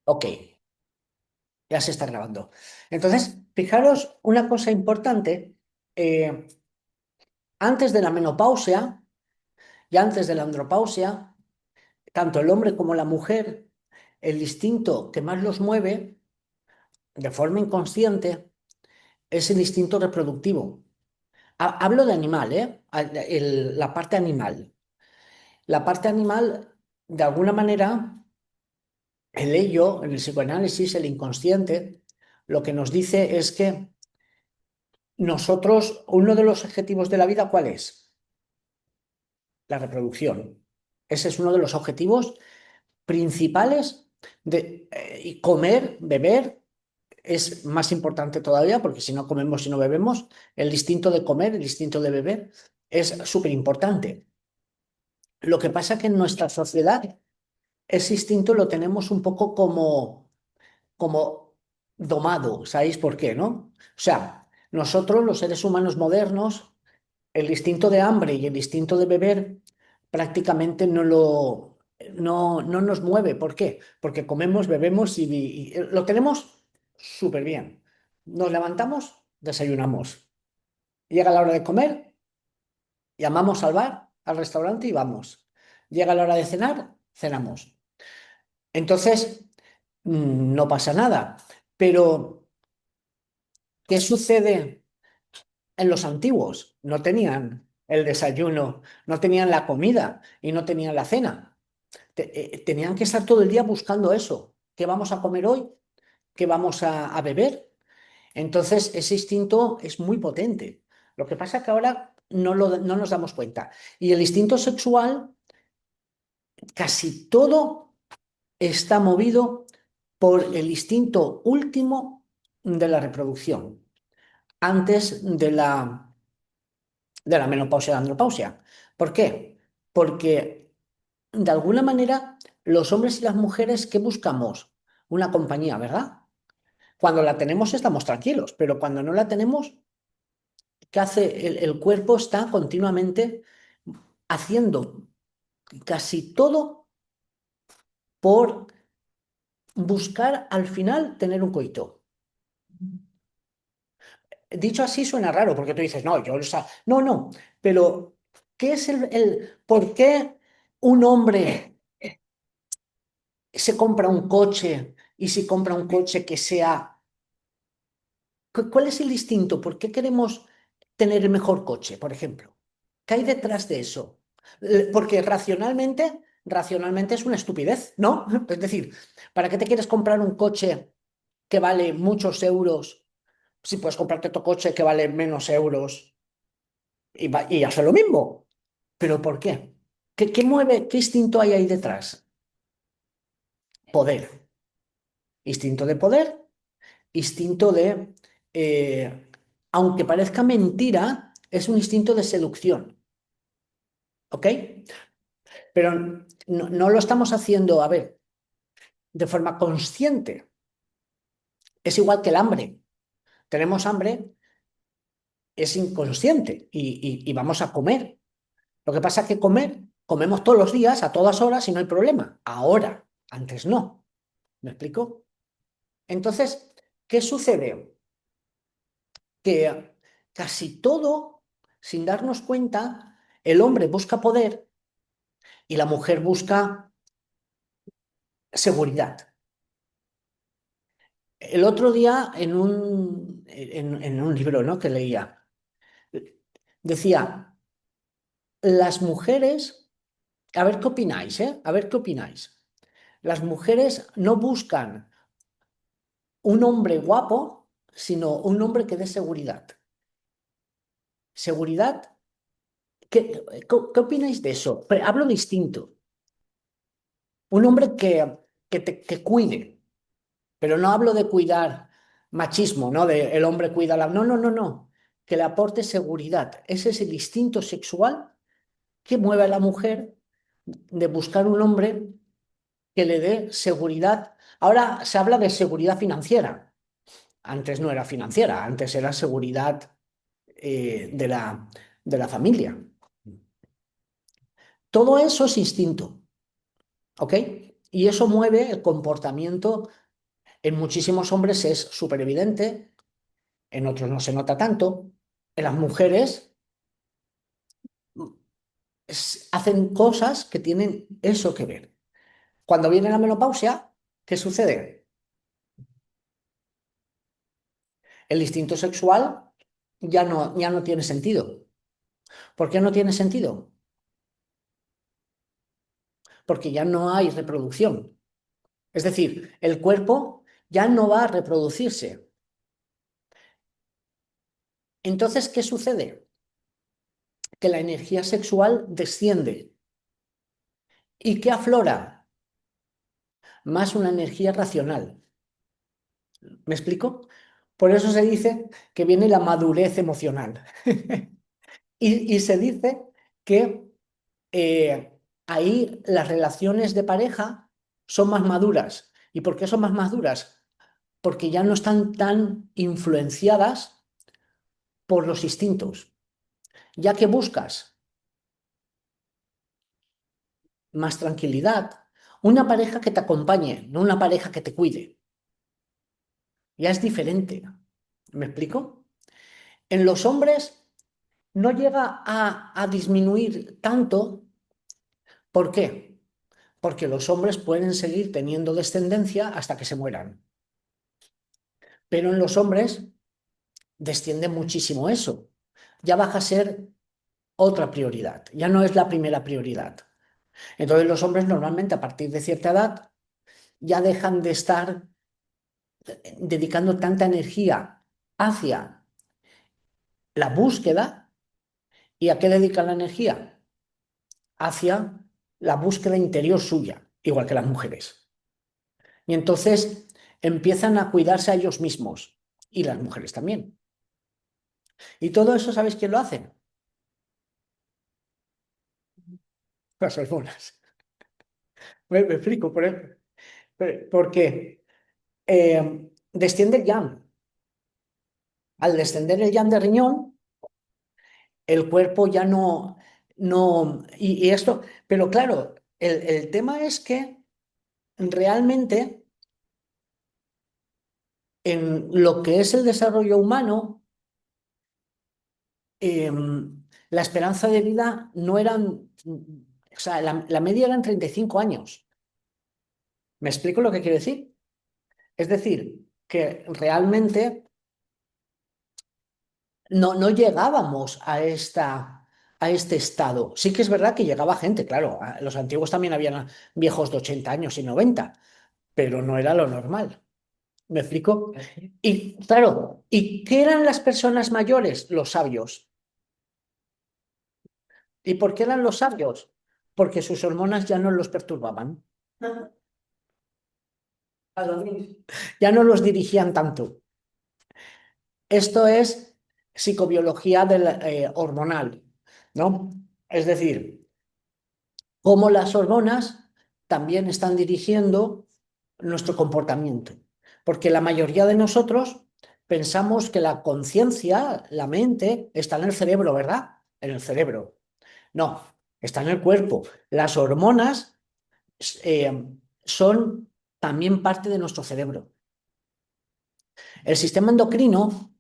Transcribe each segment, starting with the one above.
Ok, ya se está grabando. Entonces, fijaros una cosa importante. eh, Antes de la menopausia y antes de la andropausia, tanto el hombre como la mujer, el instinto que más los mueve de forma inconsciente es el instinto reproductivo. Hablo de animal, ¿eh? La parte animal. La parte animal, de alguna manera, el ello, en el psicoanálisis, el inconsciente, lo que nos dice es que nosotros, uno de los objetivos de la vida, ¿cuál es? La reproducción. Ese es uno de los objetivos principales y comer, beber, es más importante todavía, porque si no comemos y no bebemos, el instinto de comer, el instinto de beber, es súper importante. Lo que pasa que en nuestra sociedad ese instinto lo tenemos un poco como domado, ¿sabéis por qué, no? O sea, nosotros, los seres humanos modernos, el instinto de hambre y el instinto de beber prácticamente no nos mueve. ¿Por qué? Porque comemos, bebemos y lo tenemos súper bien. Nos levantamos, desayunamos. Llega la hora de comer, llamamos al bar, al restaurante y vamos. Llega la hora de cenar, cenamos. Entonces, no pasa nada. Pero, ¿qué sucede en los antiguos? No tenían el desayuno, no tenían la comida y no tenían la cena. Tenían que estar todo el día buscando eso. ¿Qué vamos a comer hoy? ¿Qué vamos a beber? Entonces, ese instinto es muy potente. Lo que pasa es que ahora no nos damos cuenta. Y el instinto sexual, casi todo está movido por el instinto último de la reproducción, antes de la menopausia y la andropausia. ¿Por qué? Porque de alguna manera los hombres y las mujeres, ¿qué buscamos? Una compañía, ¿verdad? Cuando la tenemos estamos tranquilos, pero cuando no la tenemos, ¿qué hace? El cuerpo está continuamente haciendo casi todo por buscar al final tener un coito. Dicho así suena raro porque tú dices, no, no, no, pero ¿qué es por qué un hombre se compra un coche y si compra un coche que sea, ¿cuál es el instinto? ¿Por qué queremos tener el mejor coche, por ejemplo? ¿Qué hay detrás de eso? Porque racionalmente es una estupidez, ¿no? Es decir, ¿para qué te quieres comprar un coche que vale muchos euros si puedes comprarte otro coche que vale menos euros y hace lo mismo? ¿Pero por qué? ¿Qué mueve? ¿Qué instinto hay ahí detrás? Poder. Instinto de poder, instinto de, eh, aunque parezca mentira, es un instinto de seducción, ¿ok? Pero no lo estamos haciendo, a ver, de forma consciente. Es igual que el hambre. Tenemos hambre, es inconsciente y vamos a comer. Lo que pasa es que comemos todos los días, a todas horas y no hay problema. Ahora, antes no. ¿Me explico? Entonces, ¿qué sucede? Que casi todo, sin darnos cuenta, el hombre busca poder y la mujer busca seguridad. El otro día, en un libro, ¿no?, que leía, decía, las mujeres, a ver qué opináis, ¿eh? A ver qué opináis. Las mujeres no buscan un hombre guapo, sino un hombre que dé seguridad. Seguridad, ¿qué opináis de eso? Hablo distinto. Un hombre que cuide, pero no hablo de cuidar machismo, ¿no? De el hombre cuida a la... No, no, no, no. Que le aporte seguridad. Ese es el instinto sexual que mueve a la mujer de buscar un hombre que le dé seguridad. Ahora se habla de seguridad financiera. Antes no era financiera, antes era seguridad de la familia. Todo eso es instinto, ¿ok? Y eso mueve el comportamiento. En muchísimos hombres es súper evidente, en otros no se nota tanto. En las mujeres hacen cosas que tienen eso que ver. Cuando viene la menopausia, ¿qué sucede? El instinto sexual ya no tiene sentido. ¿Por qué no tiene sentido? Porque ya no hay reproducción. Es decir, el cuerpo ya no va a reproducirse. Entonces, ¿qué sucede? Que la energía sexual desciende. ¿Y qué aflora? Más una energía racional. ¿Me explico? Por eso se dice que viene la madurez emocional. Y se dice que ahí las relaciones de pareja son más maduras. ¿Y por qué son más maduras? Porque ya no están tan influenciadas por los instintos, ya que buscas más tranquilidad, una pareja que te acompañe, no una pareja que te cuide. Ya es diferente. ¿Me explico? En los hombres no llega a disminuir tanto. ¿Por qué? Porque los hombres pueden seguir teniendo descendencia hasta que se mueran. Pero en los hombres desciende muchísimo eso. Ya baja a ser otra prioridad, ya no es la primera prioridad. Entonces los hombres normalmente a partir de cierta edad ya dejan de estar dedicando tanta energía hacia la búsqueda. ¿Y a qué dedican la energía? Hacia la búsqueda interior suya, igual que las mujeres. Y entonces empiezan a cuidarse a ellos mismos y las mujeres también. Y todo eso, ¿sabéis quién lo hace? Las hormonas. Me explico, porque desciende el yang. Al descender el yang de riñón, el cuerpo ya y esto, pero claro, el tema es que realmente en lo que es el desarrollo humano, la esperanza de vida no eran, o sea, la media eran 35 años. ¿Me explico lo que quiero decir? Es decir, que realmente no llegábamos a este estado. Sí que es verdad que llegaba gente, claro, los antiguos también habían viejos de 80 años y 90, pero no era lo normal. ¿Me explico? Y claro, ¿y qué eran las personas mayores? Los sabios. ¿Y por qué eran los sabios? Porque sus hormonas ya no los perturbaban, ya no los dirigían tanto. Esto es psicobiología hormonal, ¿no? Es decir, cómo las hormonas también están dirigiendo nuestro comportamiento. Porque la mayoría de nosotros pensamos que la conciencia, la mente, está en el cerebro, ¿verdad? En el cerebro. No, está en el cuerpo. Las hormonas eh, son también parte de nuestro cerebro. El sistema endocrino,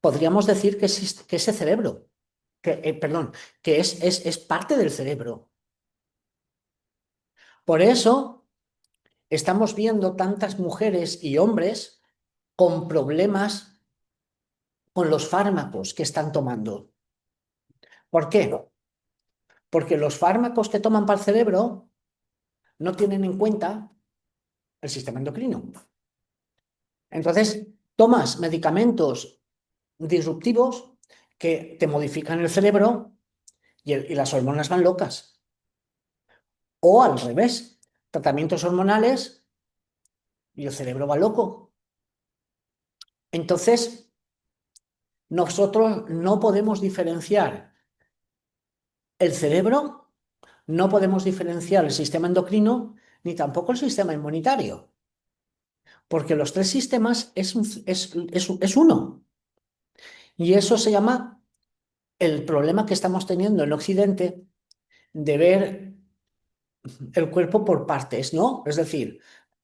podríamos decir que ese cerebro, perdón, que es parte del cerebro. Por eso estamos viendo tantas mujeres y hombres con problemas con los fármacos que están tomando. ¿Por qué? Porque los fármacos que toman para el cerebro no tienen en cuenta el sistema endocrino. Entonces, tomas medicamentos disruptivos que te modifican el cerebro y las hormonas van locas. O al revés, tratamientos hormonales y el cerebro va loco. Entonces, nosotros no podemos diferenciar el cerebro, no podemos diferenciar el sistema endocrino ni tampoco el sistema inmunitario, porque los tres sistemas es uno. Y eso se llama el problema que estamos teniendo en Occidente de ver el cuerpo por partes, ¿no? Es decir,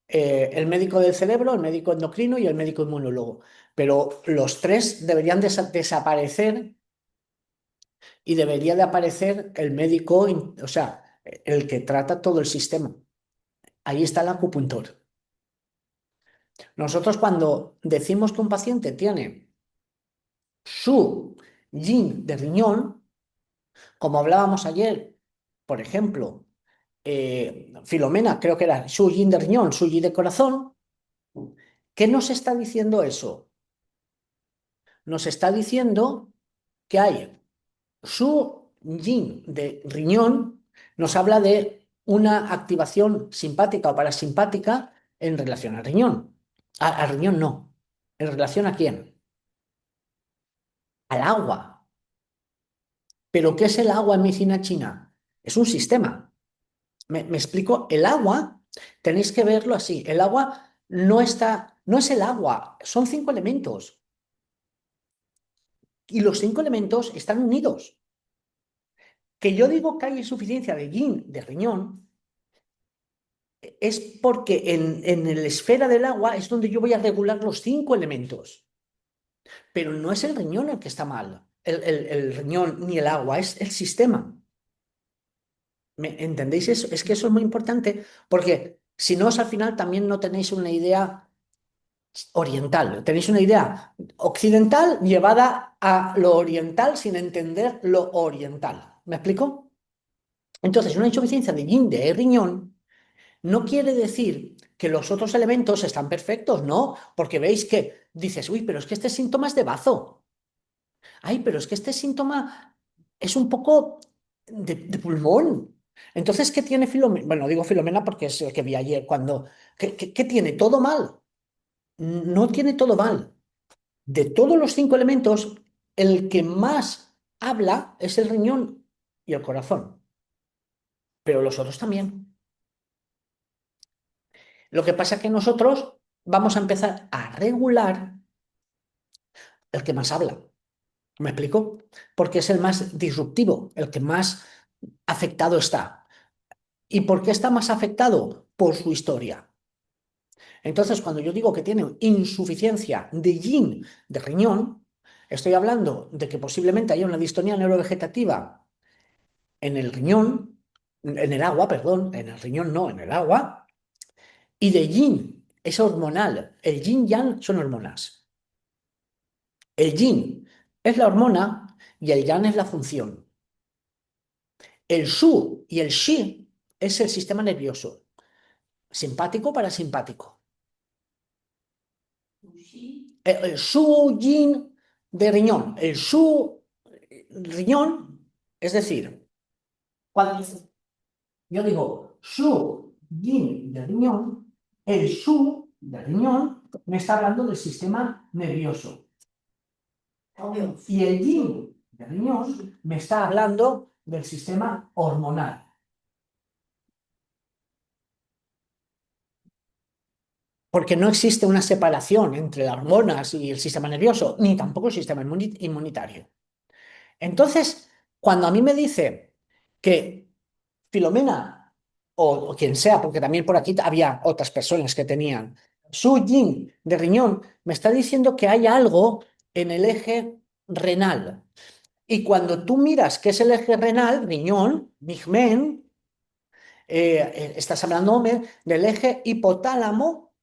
el médico del cerebro, el médico endocrino y el médico inmunólogo. Pero los tres deberían desaparecer y debería de aparecer el médico, o sea, el que trata todo el sistema. Ahí está el acupuntor. Nosotros cuando decimos que un paciente tiene su yin de riñón, como hablábamos ayer, por ejemplo, Filomena, creo que era su yin de riñón, su yin de corazón, ¿qué nos está diciendo eso? Nos está diciendo que hay su yin de riñón, nos habla de una activación simpática o parasimpática en relación al riñón. Al riñón no. ¿En relación a quién? Al agua. ¿Pero qué es el agua en medicina china? Es un sistema. ¿Me explico? El agua, tenéis que verlo así. El agua no está, no es el agua, son cinco elementos. Y los cinco elementos están unidos. Que yo digo que hay insuficiencia de yin, de riñón, es porque en la esfera del agua es donde yo voy a regular los cinco elementos. Pero no es el riñón el que está mal, el riñón ni el agua, es el sistema. ¿Me entendéis eso? Es que eso es muy importante porque si no, al final también no tenéis una idea oriental, tenéis una idea occidental llevada a lo oriental sin entender lo oriental. ¿Me explico? Entonces, una insuficiencia de yin de riñón no quiere decir que los otros elementos están perfectos, no, porque veis que dices, uy, pero es que este síntoma es de bazo. Ay, pero es que este síntoma es un poco de pulmón. Entonces, ¿qué tiene Filomena? Bueno, digo Filomena porque es el que vi ayer, cuando, ¿qué tiene? ¿Todo mal? No tiene todo mal. De todos los cinco elementos, el que más habla es el riñón y el corazón, pero los otros también. Lo que pasa es que nosotros vamos a empezar a regular el que más habla. ¿Me explico? Porque es el más disruptivo, el que más afectado está. ¿Y por qué está más afectado? Por su historia. Entonces, cuando yo digo que tiene insuficiencia de yin de riñón, estoy hablando de que posiblemente haya una distonía neurovegetativa en el riñón, en el agua, perdón, en el riñón no, en el agua, y de yin, es hormonal. El yin yang son hormonas. El yin es la hormona y el yang es la función. El shu y el shi es el sistema nervioso, simpático parasimpático. El shu yin de riñón, el shu riñón, es decir, cuando yo digo shu yin de riñón, el shu de riñón me está hablando del sistema nervioso. Y el yin de riñón me está hablando del sistema hormonal. Porque no existe una separación entre las hormonas y el sistema nervioso, ni tampoco el sistema inmunitario. Entonces, cuando a mí me dice que Filomena, o quien sea, porque también por aquí había otras personas que tenían su yin de riñón, me está diciendo que hay algo en el eje renal. Y cuando tú miras qué es el eje renal, riñón, Migmen, estás hablando, Homer, del eje hipotálamo,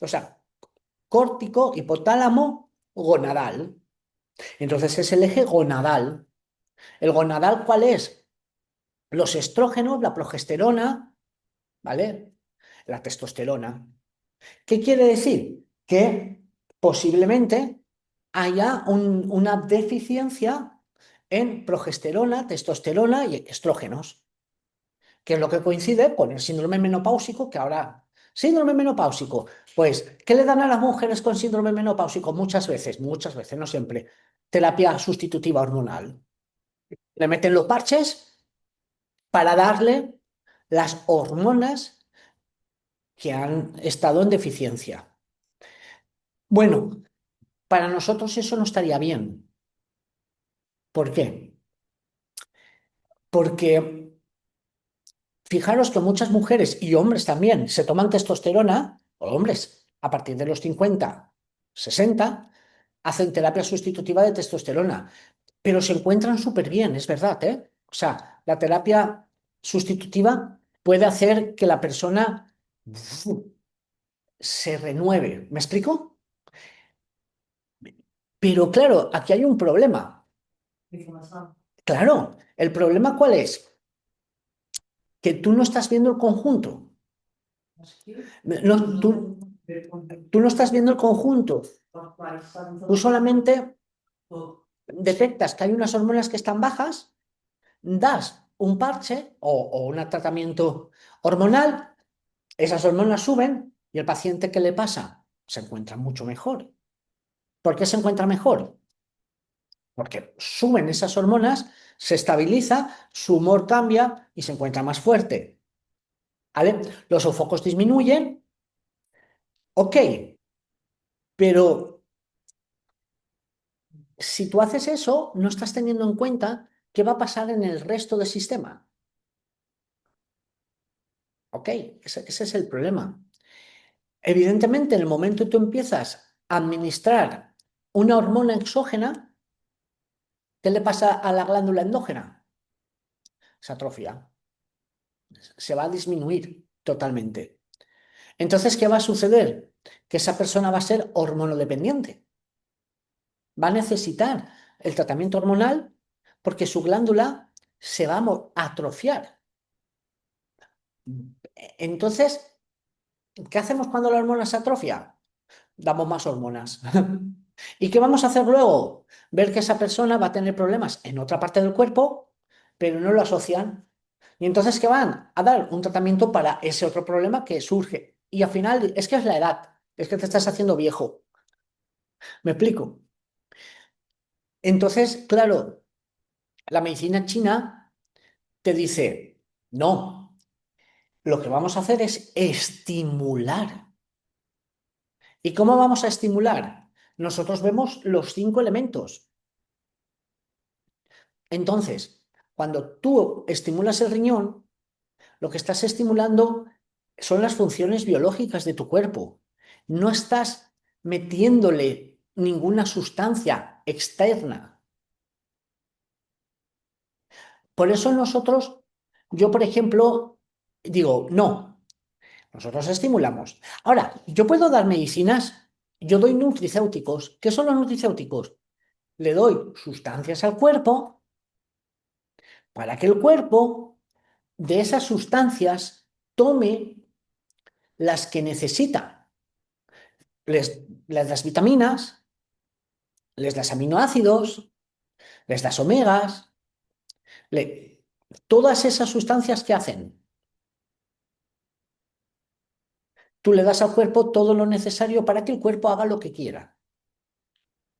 o sea, córtico, hipotálamo, gonadal. Entonces es el eje gonadal. ¿El gonadal cuál es? Los estrógenos, la progesterona, ¿vale? La testosterona. ¿Qué quiere decir? Que posiblemente haya una deficiencia en progesterona, testosterona y estrógenos, que es lo que coincide con el síndrome menopáusico, que ahora, síndrome menopáusico, pues, ¿qué le dan a las mujeres con síndrome menopáusico? Muchas veces, no siempre, terapia sustitutiva hormonal. Le meten los parches para darle las hormonas que han estado en deficiencia. Bueno, para nosotros eso no estaría bien. ¿Por qué? Porque fijaros que muchas mujeres y hombres también se toman testosterona, o hombres, a partir de los 50, 60, hacen terapia sustitutiva de testosterona, pero se encuentran súper bien, es verdad, ¿eh? O sea, la terapia sustitutiva puede hacer que la persona se renueve. ¿Me explico? Pero claro, aquí hay un problema. Claro, ¿el problema cuál es? Que tú no estás viendo el conjunto. No, tú no estás viendo el conjunto. Tú solamente detectas que hay unas hormonas que están bajas, das un parche o un tratamiento hormonal, esas hormonas suben y el paciente, ¿qué le pasa? Se encuentra mucho mejor. ¿Por qué se encuentra mejor? Porque suben esas hormonas, se estabiliza, su humor cambia y se encuentra más fuerte. ¿Vale? Los sofocos disminuyen, ok, pero si tú haces eso, no estás teniendo en cuenta qué va a pasar en el resto del sistema. Ok, ese es el problema. Evidentemente, en el momento que tú empiezas a administrar una hormona exógena, ¿qué le pasa a la glándula endógena? Se atrofia, se va a disminuir totalmente. Entonces, ¿qué va a suceder? Que esa persona va a ser hormonodependiente. Va a necesitar el tratamiento hormonal porque su glándula se va a atrofiar. Entonces, ¿qué hacemos cuando la hormona se atrofia? Damos más hormonas. ¿Y qué vamos a hacer luego? Ver que esa persona va a tener problemas en otra parte del cuerpo, pero no lo asocian. Y entonces, ¿qué van? A dar un tratamiento para ese otro problema que surge. Y al final, es que es la edad, es que te estás haciendo viejo. ¿Me explico? Entonces, claro, la medicina china te dice, no, lo que vamos a hacer es estimular. ¿Y cómo vamos a estimular? Nosotros vemos los 5 elementos. Entonces, cuando tú estimulas el riñón, lo que estás estimulando son las funciones biológicas de tu cuerpo. No estás metiéndole ninguna sustancia externa. Por eso nosotros, yo por ejemplo, digo, no, nosotros estimulamos. Ahora, yo puedo dar medicinas, yo doy nutricéuticos. ¿Qué son los nutricéuticos? Le doy sustancias al cuerpo para que el cuerpo de esas sustancias tome las que necesita. Les das vitaminas, les das aminoácidos, les das omegas, todas esas sustancias que hacen. Tú le das al cuerpo todo lo necesario para que el cuerpo haga lo que quiera.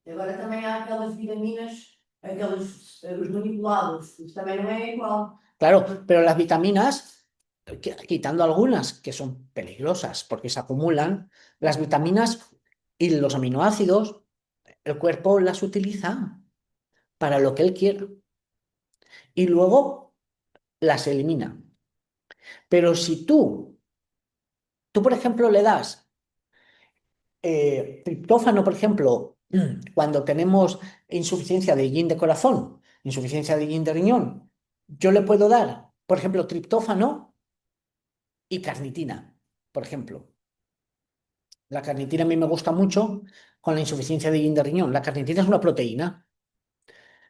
Agora também há aquelas vitaminas, os manipulados, isso também não é igual. Claro, pero las vitaminas, quitando algunas que son peligrosas porque se acumulan, las vitaminas y los aminoácidos, el cuerpo las utiliza para lo que él quiera y luego las elimina. Pero si tú por ejemplo, le das triptófano, por ejemplo, cuando tenemos insuficiencia de yin de corazón, insuficiencia de yin de riñón, yo le puedo dar, por ejemplo, triptófano y carnitina, por ejemplo. La carnitina a mí me gusta mucho con la insuficiencia de yin de riñón. La carnitina es una proteína.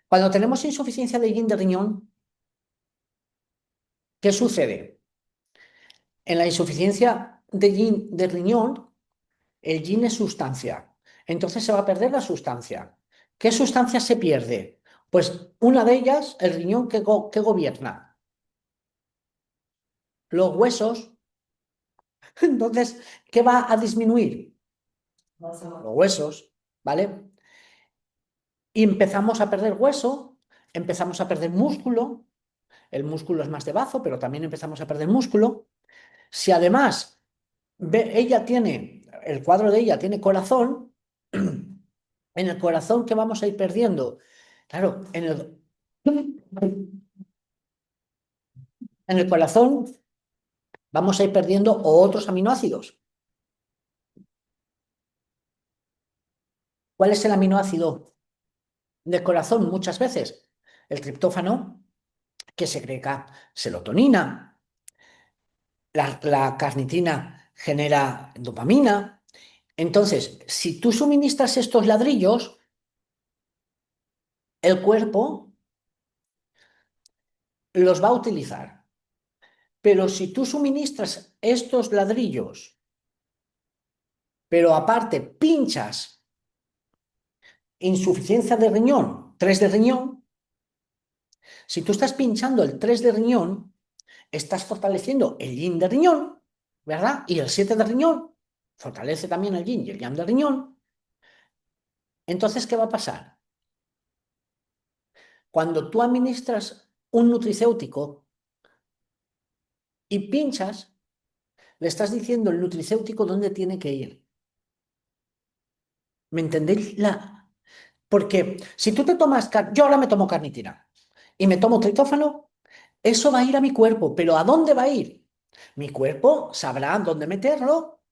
Cuando tenemos insuficiencia de yin de riñón, ¿qué sucede? En la insuficiencia de yin de riñón, el yin es sustancia. Entonces se va a perder la sustancia. ¿Qué sustancia se pierde? Pues una de ellas, el riñón que gobierna. Los huesos. Entonces, ¿qué va a disminuir? Los huesos, ¿vale? Y empezamos a perder hueso, empezamos a perder músculo. El músculo es más de bazo, pero también empezamos a perder músculo. Si además ella tiene, el cuadro de ella tiene corazón, en el corazón, ¿qué vamos a ir perdiendo? Claro, en el corazón vamos a ir perdiendo otros aminoácidos. ¿Cuál es el aminoácido del corazón? Muchas veces el triptófano, que segrega serotonina. La carnitina genera dopamina. Entonces, si tú suministras estos ladrillos, el cuerpo los va a utilizar. Pero si tú suministras estos ladrillos, pero aparte pinchas insuficiencia de riñón, 3 de riñón, si tú estás pinchando el 3 de riñón, estás fortaleciendo el yin de riñón, ¿verdad? Y el 7 de riñón fortalece también el yin y el yang de riñón. Entonces, ¿qué va a pasar? Cuando tú administras un nutricéutico y pinchas, le estás diciendo al nutricéutico dónde tiene que ir. ¿Me entendéis? Porque si tú te tomas, yo ahora me tomo carnitina y me tomo tritófano, eso va a ir a mi cuerpo, pero ¿a dónde va a ir? Mi cuerpo sabrá dónde meterlo,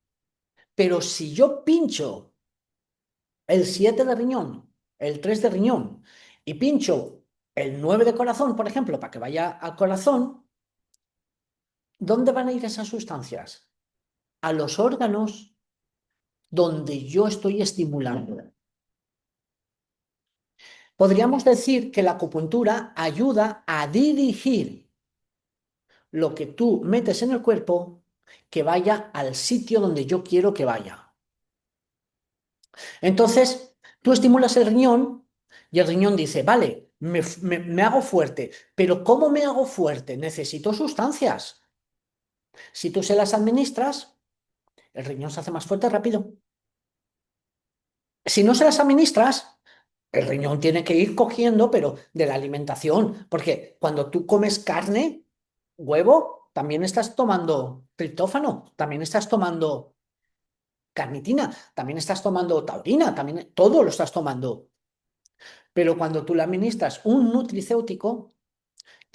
pero si yo pincho el 7 de riñón, el 3 de riñón y pincho el 9 de corazón, por ejemplo, para que vaya al corazón, ¿dónde van a ir esas sustancias? A los órganos donde yo estoy estimulando. Podríamos decir que la acupuntura ayuda a dirigir lo que tú metes en el cuerpo que vaya al sitio donde yo quiero que vaya. Entonces, tú estimulas el riñón y el riñón dice, vale, me hago fuerte, pero ¿cómo me hago fuerte? Necesito sustancias. Si tú se las administras, el riñón se hace más fuerte rápido. Si no se las administras, el riñón tiene que ir cogiendo, pero de la alimentación, porque cuando tú comes carne, huevo, también estás tomando triptófano, también estás tomando carnitina, también estás tomando taurina, también todo lo estás tomando. Pero cuando tú le administras un nutricéutico,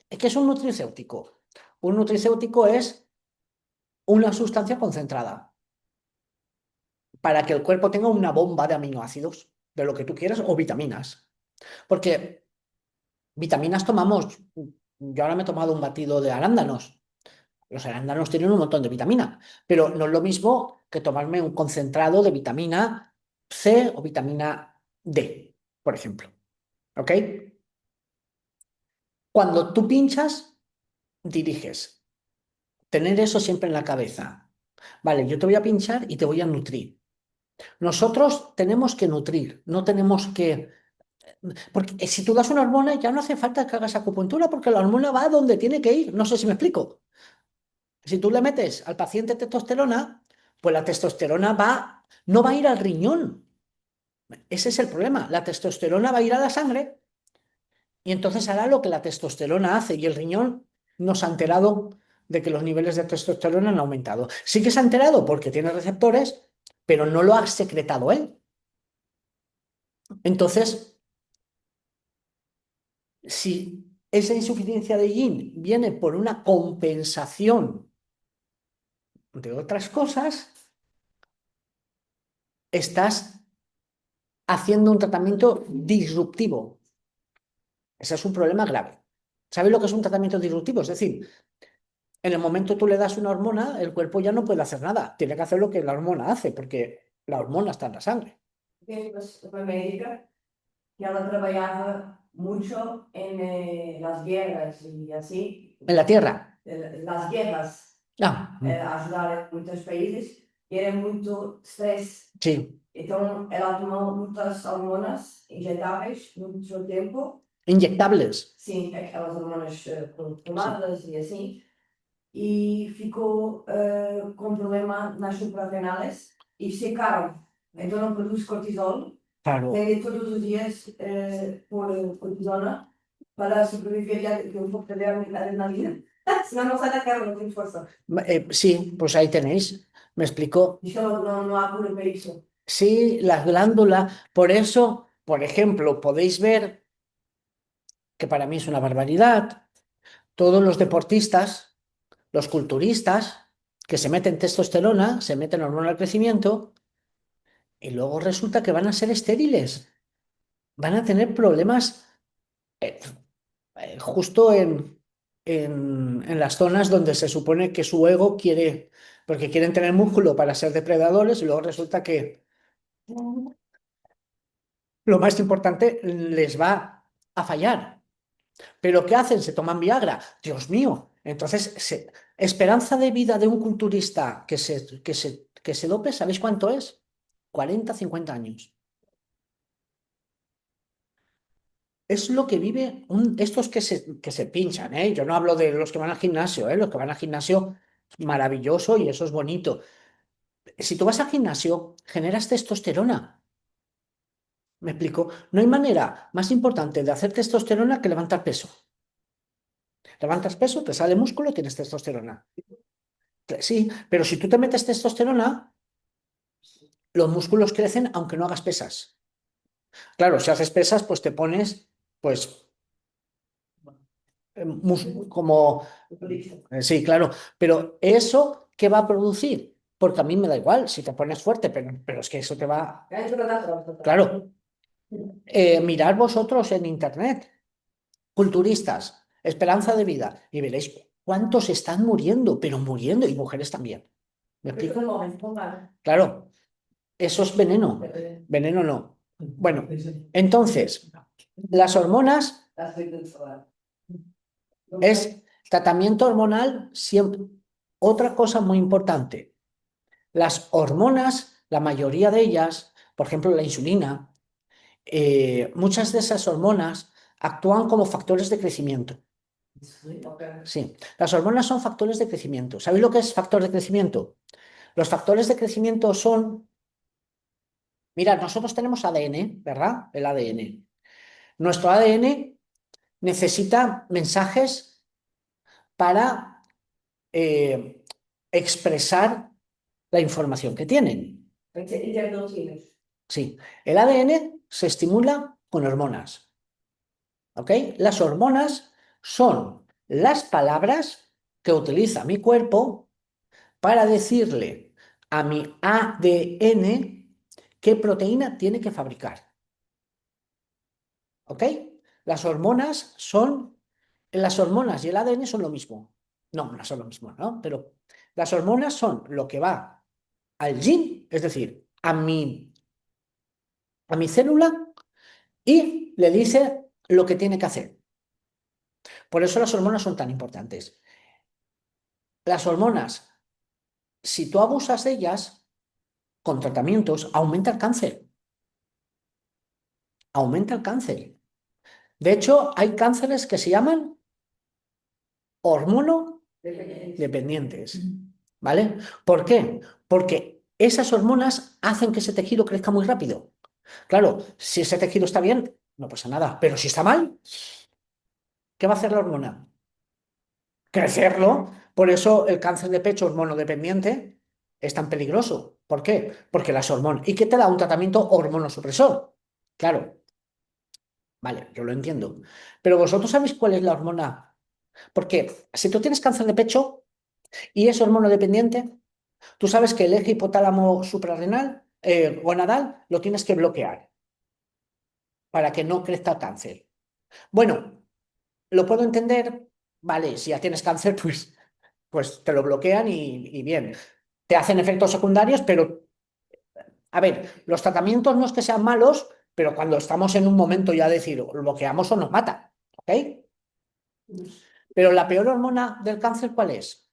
¿qué es un nutricéutico? Un nutricéutico es una sustancia concentrada para que el cuerpo tenga una bomba de aminoácidos, de lo que tú quieras, o vitaminas. Porque vitaminas tomamos, yo ahora me he tomado un batido de arándanos. Los arándanos tienen un montón de vitamina, pero no es lo mismo que tomarme un concentrado de vitamina C o vitamina D, por ejemplo. ¿Ok? Cuando tú pinchas, diriges. Tener eso siempre en la cabeza. Vale, yo te voy a pinchar y te voy a nutrir. Nosotros tenemos que nutrir, no tenemos que... Porque si tú das una hormona, ya no hace falta que hagas acupuntura porque la hormona va a donde tiene que ir. No sé si me explico. Si tú le metes al paciente testosterona, pues la testosterona no va a ir al riñón. Ese es el problema. La testosterona va a ir a la sangre y entonces hará lo que la testosterona hace y el riñón no se ha enterado de que los niveles de testosterona han aumentado. Sí que se ha enterado porque tiene receptores, pero no lo ha secretado él. Entonces, si esa insuficiencia de yin viene por una compensación de otras cosas, estás haciendo un tratamiento disruptivo. Ese es un problema grave. ¿Sabes lo que es un tratamiento disruptivo? Es decir, en el momento tú le das una hormona, el cuerpo ya no puede hacer nada. Tiene que hacer lo que la hormona hace, porque la hormona está en la sangre. Fue médica que ela trabajaba mucho en las guerras y así, En la Tierra. las guerras, Ah, ajudar en muitos países, e era muito stress. sí. Então, ela tomou muitas hormonas injetáveis no seu tempo, Inyectables. sim, aquelas hormonas Sí. tomadas e assim, e ficou com problema nas suprarrenales e secaram. Então, não produz cortisol. Claro. Tem todos os dias por cortisona para sobreviver y que un poco de adrenalina. Si no, no sale a cargo, no tiene fuerza. Sí, pues ahí tenéis. Me explico. Y no, no hay cura para eso. Sí, las glándulas. Por eso, por ejemplo, podéis ver que para mí es una barbaridad. Todos los deportistas, los culturistas, que se meten testosterona, se meten hormona del crecimiento y luego resulta que van a ser estériles, van a tener problemas eh, justo en las zonas donde se supone que su ego quiere, porque quieren tener músculo para ser depredadores y luego resulta que lo más importante les va a fallar. ¿Pero qué hacen? Se toman Viagra. Dios mío. Entonces, esperanza de vida de un culturista que se dope, ¿sabéis cuánto es? 40, 50 años. Es lo que vive estos que se pinchan, ¿eh? Yo no hablo de los que van al gimnasio, ¿eh? Los que van al gimnasio es maravilloso y eso es bonito. Si tú vas al gimnasio, generas testosterona. ¿Me explico? No hay manera más importante de hacer testosterona que levantar peso. Levantas peso, te sale músculo, tienes testosterona. Sí, pero si tú te metes testosterona, los músculos crecen aunque no hagas pesas. Claro, si haces pesas, pues te pones, pues, como, sí, claro, pero ¿eso qué va a producir? Porque a mí me da igual si te pones fuerte, pero es que eso te va, claro, mirad vosotros en internet, culturistas, esperanza de vida, y veréis cuántos están muriendo, pero muriendo, y mujeres también. ¿Me explico? Claro, eso es veneno. Veneno no. Bueno, entonces, las hormonas es tratamiento hormonal siempre. Otra cosa muy importante, las hormonas, la mayoría de ellas, por ejemplo la insulina, muchas de esas hormonas actúan como factores de crecimiento. Sí, las hormonas son factores de crecimiento. ¿Sabéis lo que es factor de crecimiento? Los factores de crecimiento son, mirad, nosotros tenemos ADN, ¿verdad? El ADN. Nuestro ADN necesita mensajes para expresar la información que tienen. Sí, el ADN se estimula con hormonas, ¿ok? Las hormonas son las palabras que utiliza mi cuerpo para decirle a mi ADN qué proteína tiene que fabricar, ¿ok? Las hormonas son, las hormonas y el ADN son lo mismo. No, no son lo mismo, ¿no? Pero las hormonas son lo que va al gen, es decir, a mi célula y le dice lo que tiene que hacer. Por eso las hormonas son tan importantes. Las hormonas, si tú abusas de ellas con tratamientos, aumenta el cáncer. Aumenta el cáncer. De hecho, hay cánceres que se llaman hormonodependientes. ¿Vale? ¿Por qué? Porque esas hormonas hacen que ese tejido crezca muy rápido. Claro, si ese tejido está bien, no pasa nada. Pero si está mal, ¿qué va a hacer la hormona? Crecerlo. Por eso el cáncer de pecho hormonodependiente es tan peligroso. ¿Por qué? Porque las hormonas. ¿Y qué te da un tratamiento hormonosupresor? Claro, vale, yo lo entiendo. Pero vosotros sabéis cuál es la hormona. Porque si tú tienes cáncer de pecho y es hormonodependiente, tú sabes que el eje hipotálamo suprarrenal, gonadal, lo tienes que bloquear para que no crezca el cáncer. Bueno, lo puedo entender. Vale, si ya tienes cáncer, pues te lo bloquean y bien. Te hacen efectos secundarios, pero a ver, los tratamientos no es que sean malos, pero cuando estamos en un momento ya de decir, lo bloqueamos o nos mata, ¿ok? Pero la peor hormona del cáncer, ¿cuál es?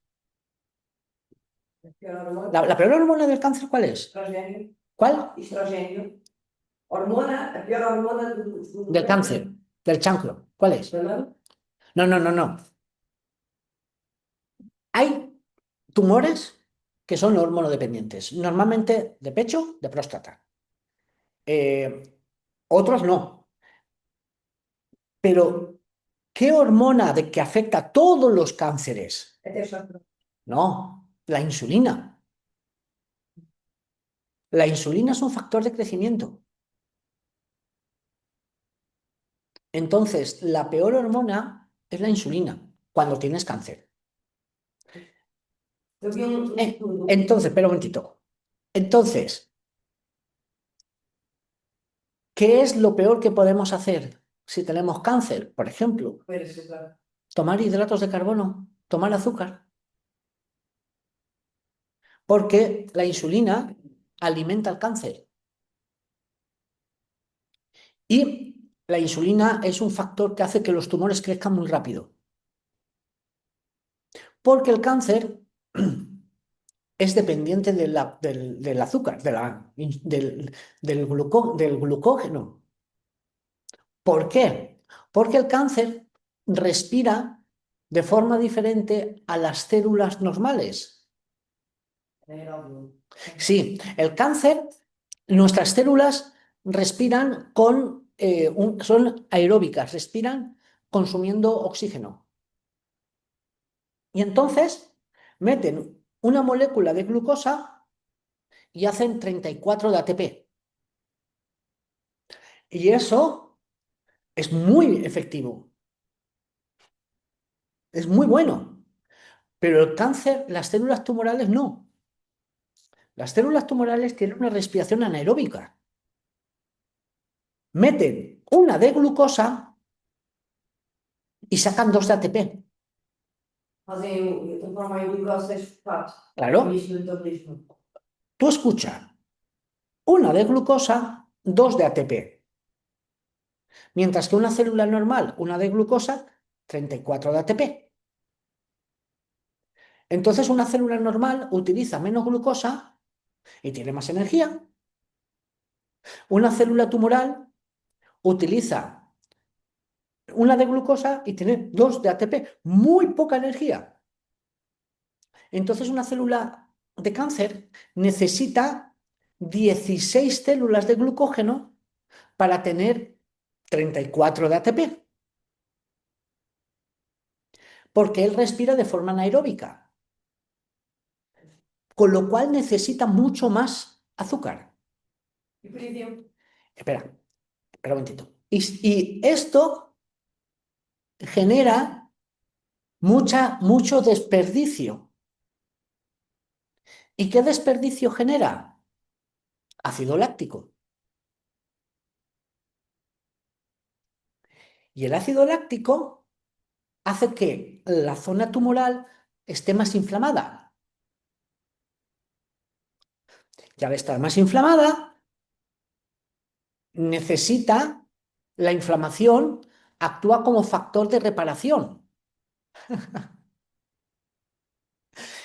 La peor hormona del cáncer, ¿cuál es? ¿Cuál? Hormona, a peor hormona Del cáncer, del chancro, ¿cuál es? No, no, no, no. Hay tumores que son hormonodependientes, normalmente de pecho, de próstata. Eh, Otros no. Pero, ¿qué hormona de que afecta a todos los cánceres? No, la insulina. La insulina es un factor de crecimiento. Entonces, la peor hormona es la insulina cuando tienes cáncer. Eu vi um estudo. Entonces, espera un momentito. Entonces, ¿qué es lo peor que podemos hacer si tenemos cáncer? Por ejemplo, Comer açúcar. tomar hidratos de carbono, tomar azúcar, porque la insulina alimenta el cáncer. Y la insulina es un factor que hace que los tumores crezcan muy rápido. Porque el cáncer es dependiente del azúcar, del glucógeno. ¿Por qué? Porque el cáncer respira de forma diferente a las células normales. Sí, el cáncer, nuestras células respiran son aeróbicas, respiran consumiendo oxígeno. Y entonces meten una molécula de glucosa y hacen 34 de ATP. Y eso es muy efectivo, es muy bueno. Pero el cáncer, las células tumorales no. Las células tumorales tienen una respiración anaeróbica. Meten una de glucosa y sacan 2 de ATP. Transformam em glicose em fosfato. Claro, Início do metabolismo. tú escuchas, una de glucosa, 2 de ATP. Mientras que una célula normal, una de glucosa, 34 de ATP. Entonces una célula normal utiliza menos glucosa y tiene más energía. Una célula tumoral utiliza una de glucosa y tiene 2 de ATP, muy poca energía. Entonces una célula de cáncer necesita 16 células de glucógeno para tener 34 de ATP, porque él respira de forma anaeróbica, con lo cual necesita mucho más azúcar. E por exemplo, Espera, espera un momentito. Y esto genera mucho desperdicio. ¿Y qué desperdicio genera? Ácido láctico. Y el ácido láctico hace que la zona tumoral esté más inflamada. Y al estar más inflamada, necesita la inflamación, actúa como factor de reparación.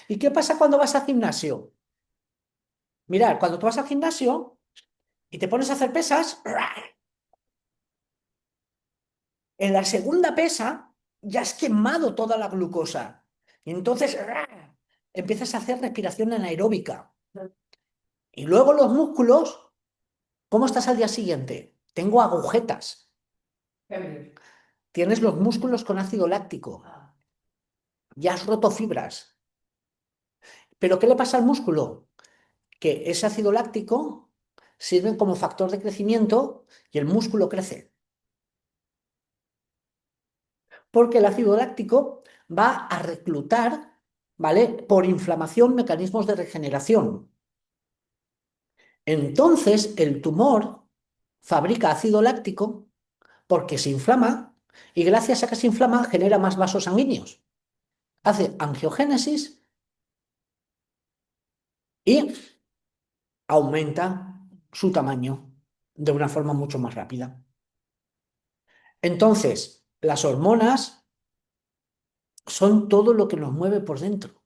¿Y qué pasa cuando vas al gimnasio? Mirad, cuando tú vas al gimnasio y te pones a hacer pesas, en la segunda pesa ya has quemado toda la glucosa. Y entonces empiezas a hacer respiración anaeróbica. Y luego los músculos, ¿cómo estás al día siguiente? Tengo agujetas. câmeras. Tienes los músculos con ácido láctico. Ah, Ya has roto fibras. ¿Pero qué le pasa al músculo? Que ese ácido láctico sirve como factor de crecimiento y el músculo crece. Porque el ácido láctico va a reclutar, ¿vale? Por inflamación, mecanismos de regeneración. Entonces, el tumor fabrica ácido láctico porque se inflama y gracias a que se inflama genera más vasos sanguíneos. Hace angiogénesis y aumenta su tamaño de una forma mucho más rápida. Entonces, las hormonas son todo lo que nos mueve por dentro.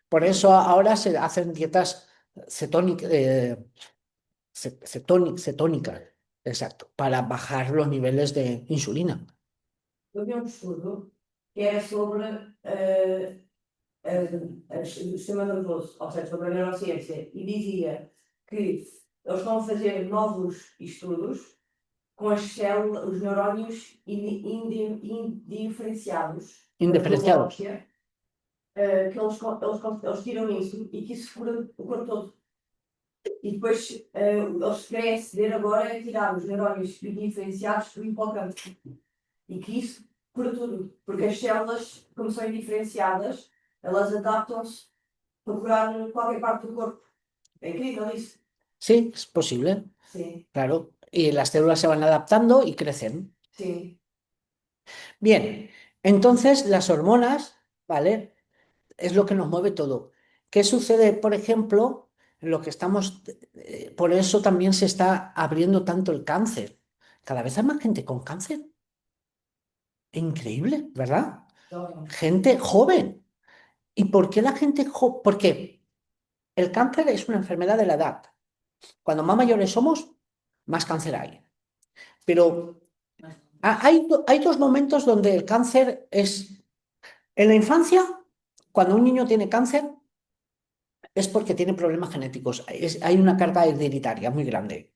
Por eso ahora se hacen dietas cetónicas, exacto, para bajar los niveles de insulina. eu vi um estudo que era sobre o sistema nervoso, ou seja, sobre a neurociência, e dizia que eles estão a fazer novos estudos com as células, os neurónios indiferenciados da Indiferenciados. glóbula, que eles tiram isso e que isso cura o corpo todo. E depois eles querem aceder agora a tirar os neurónios indiferenciados do hipocampo. E que isso cura tudo. Porque as células, como são indiferenciadas, elas adaptam-se para curar qualquer parte do corpo. É incrível isso. Sí, es posible, Sim, claro. Y las células se van adaptando y crecen. sim. Bien, entonces las hormonas, ¿vale? Es lo que nos mueve todo. ¿Qué sucede, por ejemplo, en lo que estamos, por eso también se está abriendo tanto el cáncer? Cada vez hay más gente con cáncer. Increíble, ¿verdad? Gente joven. ¿Y por qué la gente joven? Porque el cáncer es una enfermedad de la edad. Cuando más mayores somos, más cáncer hay. Pero hay dos momentos donde el cáncer es... En la infancia, cuando un niño tiene cáncer, es porque tiene problemas genéticos. Hay una carga hereditaria muy grande.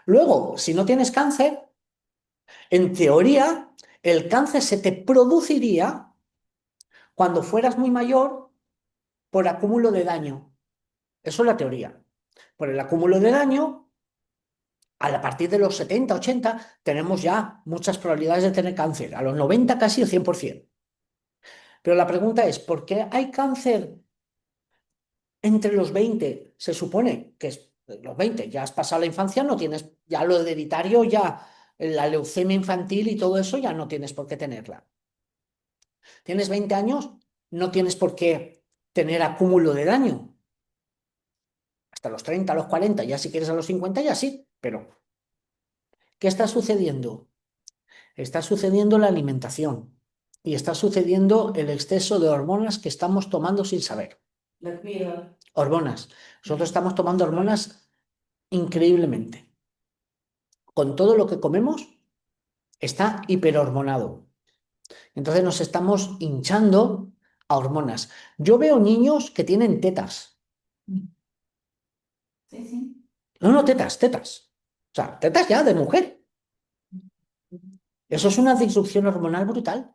Luego, si no tienes cáncer, en teoría, el cáncer se te produciría cuando fueras muy mayor por acúmulo de daño. Eso es la teoría. Por el acúmulo de daño, a partir de los 70, 80, tenemos ya muchas probabilidades de tener cáncer. A los 90 casi el 100%. Pero la pregunta es, ¿por qué hay cáncer entre los 20? Se supone que es los 20, ya has pasado la infancia, no tienes, ya lo hereditario, ya la leucemia infantil y todo eso ya no tienes por qué tenerla. Tienes 20 años, no tienes por qué tener acúmulo de daño. Hasta los 30, a los 40, ya si quieres a los 50, ya sí, pero ¿qué está sucediendo? Está sucediendo la alimentación y está sucediendo el exceso de hormonas que estamos tomando sin saber. Na comida. Hormonas. Nosotros estamos tomando hormonas increíblemente. Con todo lo que comemos, está hiperhormonado. Entonces nos estamos hinchando a hormonas. Yo veo niños que tienen tetas. Sim, sim. No, no, tetas, tetas. O sea, tetas ya de mujer. Eso es una disrupción hormonal brutal.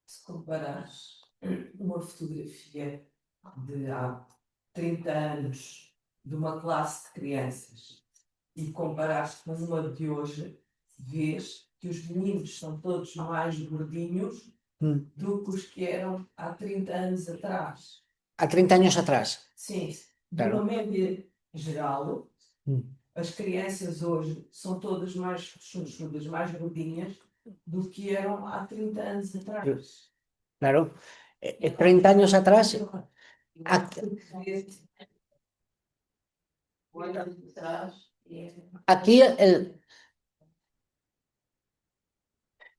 Se comparares uma fotografia de há 30 anos de uma classe de crianças e comparares com uma de hoje, vês que os meninos são todos mais gordinhos Mm. do que os que eram há 30 anos atrás. A 30 años atrás. Sim, de Claro. uma média geral, Mm. as crianças hoje são todas mais chunchudas, mais gordinhas do que eram há 30 anos atrás. Claro. 30 años atrás, aquí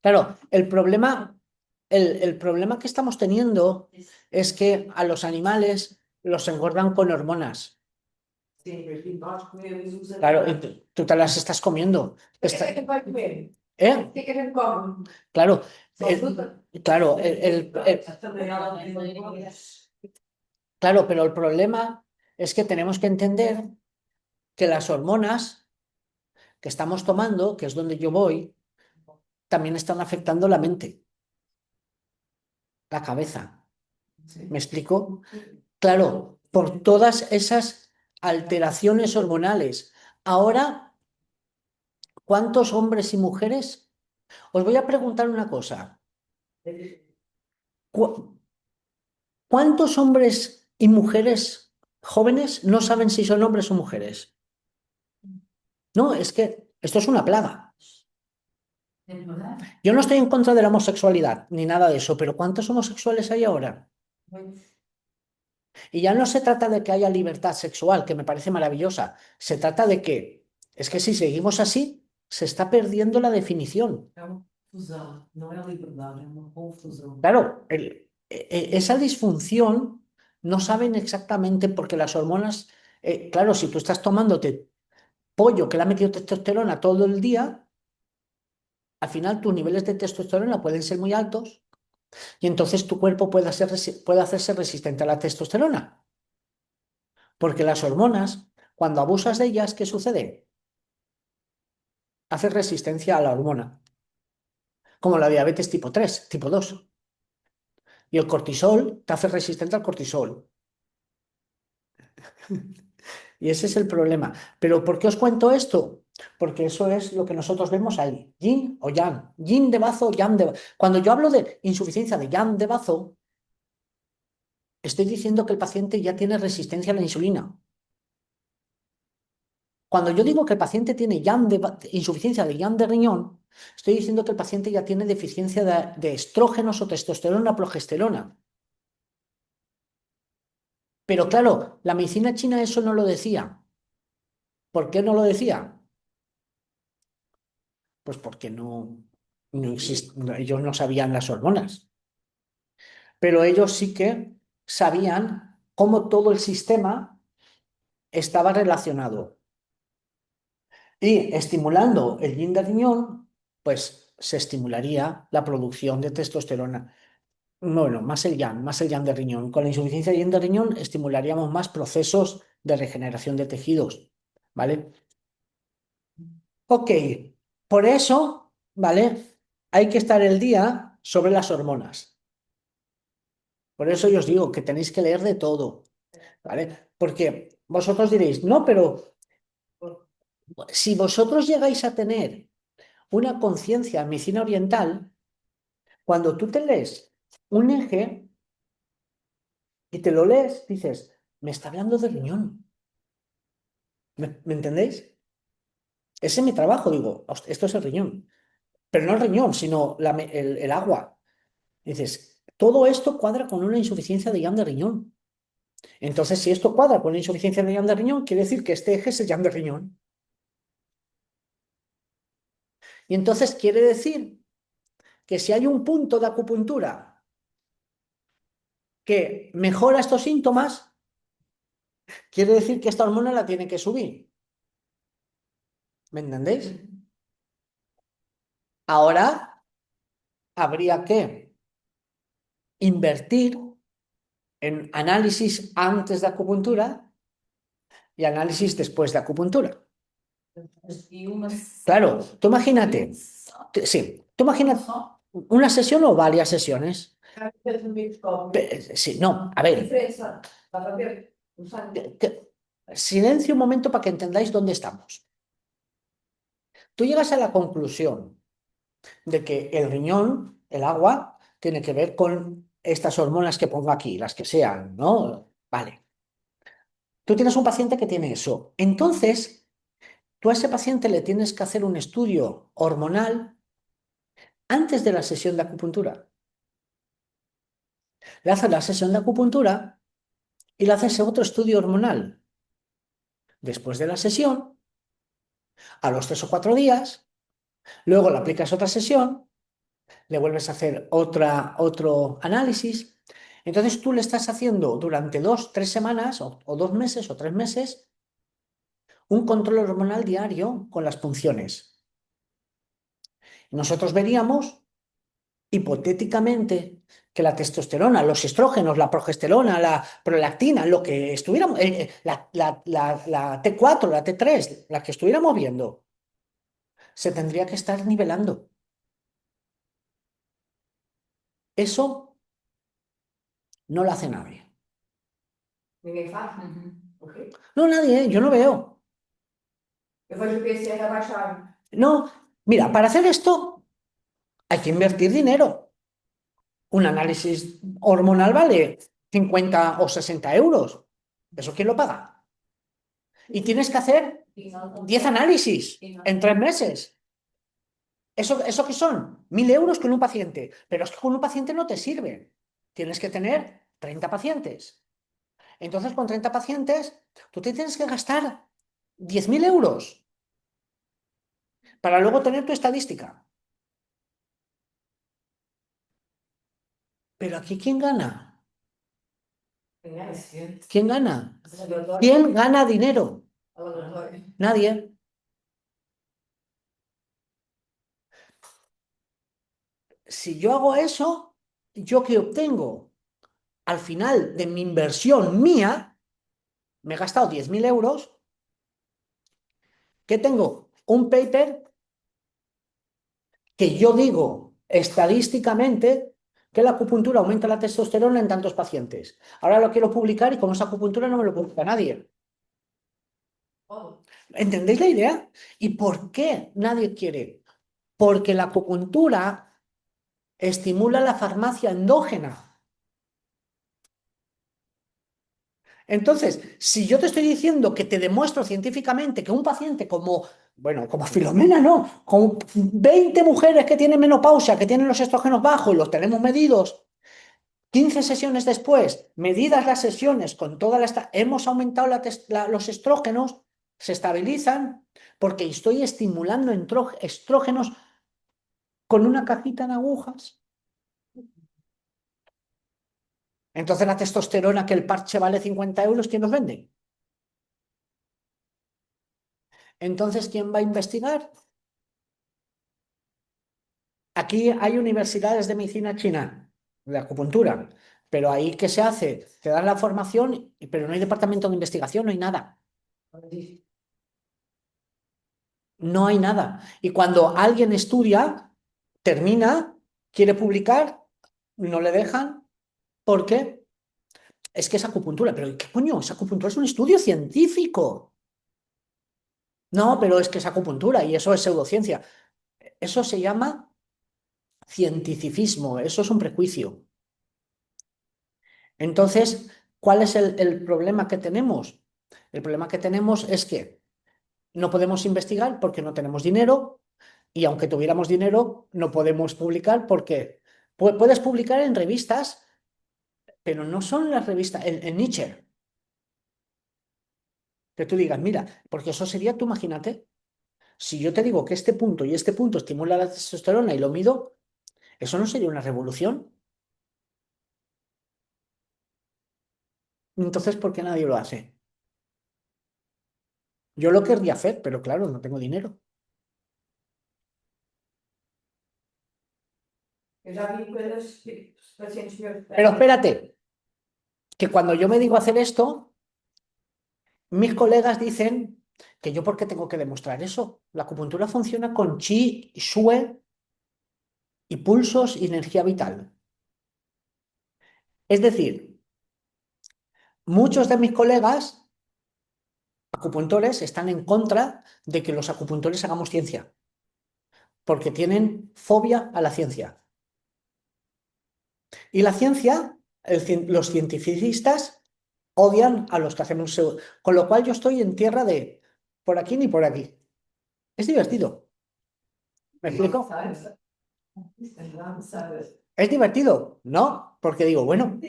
claro, el problema que estamos teniendo es que a los animales los engordan con hormonas. Claro, y tú te las estás comiendo. ¿Eh? Claro, claro, claro, pero el problema es que tenemos que entender que las hormonas que estamos tomando, que es donde yo voy, también están afectando la mente, la cabeza. ¿Me explico? Claro, por todas esas alteraciones hormonales. Ahora, ¿cuántos hombres y mujeres? Os voy a preguntar una cosa. ¿Cuántos hombres y mujeres jóvenes no saben si son hombres o mujeres? No, es que esto es una plaga. Yo no estoy en contra de la homosexualidad ni nada de eso, pero ¿cuántos homosexuales hay ahora? Y ya no se trata de que haya libertad sexual, que me parece maravillosa. Se trata de que, es que si seguimos así, se está perdiendo la definición. É uma confusão, não é liberdade, é uma confusão. Claro, esa disfunción no saben exactamente porque las hormonas, claro, si tú estás tomándote pollo que le ha metido testosterona todo el día, al final tus niveles de testosterona pueden ser muy altos y entonces tu cuerpo puede hacerse resistente a la testosterona. Porque las hormonas, cuando abusas de ellas, ¿qué sucede? Haces resistencia a la hormona, como la diabetes tipo 3, tipo 2. Y el cortisol te hace resistente al cortisol. Y ese es el problema. ¿Pero por qué os cuento esto? Porque eso es lo que nosotros vemos ahí, yin o yang, yin de bazo, yang de bazo. Cuando yo hablo de insuficiencia de yang de bazo, estoy diciendo que el paciente ya tiene resistencia a la insulina. Cuando yo digo que el paciente tiene insuficiencia de YAM de riñón, estoy diciendo que el paciente ya tiene deficiencia de estrógenos o testosterona o progesterona. Pero claro, la medicina china eso no lo decía. ¿Por qué no lo decía? Pues porque ellos no sabían las hormonas. Pero ellos sí que sabían cómo todo el sistema estaba relacionado. Y estimulando el yin de riñón, pues se estimularía la producción de testosterona. Bueno, más el yang de riñón. Con la insuficiencia de yin de riñón estimularíamos más procesos de regeneración de tejidos, ¿vale? Ok, por eso, ¿vale? Hay que estar el día sobre las hormonas. Por eso yo os digo que tenéis que leer de todo, ¿vale? Porque vosotros diréis, no, pero si vosotros llegáis a tener una conciencia en medicina oriental, cuando tú te lees un eje y te lo lees, dices, me está hablando de riñón. ¿Me entendéis? Ese es mi trabajo, digo, esto es el riñón. Pero no el riñón, sino el agua. Dices, todo esto cuadra con una insuficiencia de yang de riñón. Entonces, si esto cuadra con una insuficiencia de yang de riñón, quiere decir que este eje es el yang de riñón. Y entonces quiere decir que si hay un punto de acupuntura que mejora estos síntomas, quiere decir que esta hormona la tiene que subir. ¿Me entendéis? Ahora habría que invertir en análisis antes de acupuntura y análisis después de acupuntura. Claro, tú imagínate, sí, tú imagínate una sesión o varias sesiones. Sí, no, a ver, silencio un momento para que entendáis dónde estamos. Tú llegas a la conclusión de que el riñón, el agua, tiene que ver con estas hormonas que pongo aquí, las que sean, ¿no? Vale. Tú tienes un paciente que tiene eso. Entonces, tú a ese paciente le tienes que hacer un estudio hormonal antes de la sesión de acupuntura. Le haces la sesión de acupuntura y le haces otro estudio hormonal. Después de la sesión, a los 3 o 4 días, luego le aplicas otra sesión, le vuelves a hacer otro análisis. Entonces tú le estás haciendo durante 2, 3 semanas o 2 meses o 3 meses un control hormonal diario con las punciones. Nosotros veríamos, hipotéticamente, que la testosterona, los estrógenos, la progesterona, la prolactina, lo que estuviéramos, la T4, la T3, la que estuviéramos viendo, se tendría que estar nivelando. Eso no lo hace nadie. Ninguém faz? Ok. No, nadie, yo no veo. Eu vejo o PCR a baixar. No, mira, para hacer esto hay que invertir dinero. Un análisis hormonal vale 50 o 60 euros. ¿Eso quién lo paga? Y tienes que hacer 10 análisis en 3 meses. ¿Eso qué son? 1.000 euros con un paciente. Pero es que con un paciente no te sirve. Tienes que tener 30 pacientes. Entonces, con 30 pacientes, tú te tienes que gastar 10.000 euros para luego tener tu estadística. Pero aquí, ¿quién gana? ¿Quién gana? ¿Quién gana dinero? Nadie. Si yo hago eso, ¿yo qué obtengo? Al final de mi inversión mía, me he gastado 10.000 euros. ¿Qué tengo? Un paper que yo digo estadísticamente que la acupuntura aumenta la testosterona en tantos pacientes. Ahora lo quiero publicar y como es acupuntura no me lo publica nadie. ¿Entendéis la idea? ¿Y por qué nadie quiere? Porque la acupuntura estimula la farmacia endógena. Entonces, si yo te estoy diciendo que te demuestro científicamente que un paciente como, bueno, como Filomena, no, con 20 mujeres que tienen menopausia, que tienen los estrógenos bajos, los tenemos medidos, 15 sesiones después, medidas las sesiones con toda hemos aumentado los estrógenos, se estabilizan porque estoy estimulando estrógenos con una cajita de agujas. Entonces la testosterona, que el parche vale 50 euros, ¿quién los vende? Entonces, ¿quién va a investigar? Aquí hay universidades de medicina china, de acupuntura, pero ahí ¿qué se hace? Te dan la formación, pero no hay departamento de investigación, no hay nada. No hay nada. Y cuando alguien estudia, termina, quiere publicar, no le dejan. ¿Por qué? Es que es acupuntura, pero ¿qué coño? Es acupuntura, es un estudio científico. No, pero es que es acupuntura y eso es pseudociencia. Eso se llama cientificismo, eso es un prejuicio. Entonces, ¿cuál es el problema que tenemos? El problema que tenemos es que no podemos investigar porque no tenemos dinero y aunque tuviéramos dinero, no podemos publicar porque puedes publicar en revistas, pero no son las revistas, en Nature, que tú digas, mira, porque eso sería, tú imagínate, si yo te digo que este punto y este punto estimula la testosterona y lo mido, eso no sería una revolución. Entonces, ¿por qué nadie lo hace? Yo lo querría hacer, pero claro, no tengo dinero. Eu já vi coisas que os pacientes meus Pero espérate, que cuando yo me digo hacer esto, mis colegas dicen que yo por qué tengo que demostrar eso. La acupuntura funciona con chi, shue y pulsos y energía vital. Es decir, muchos de mis colegas acupuntores están en contra de que los acupuntores hagamos ciencia, porque tienen fobia a la ciencia. Y la ciencia, los cientificistas odian a los que hacemos con lo cual yo estoy en tierra de por aquí ni por aquí. Es divertido. ¿Me explico? ¿Sabes? ¿Sabes? Es divertido, ¿no? Porque digo, bueno,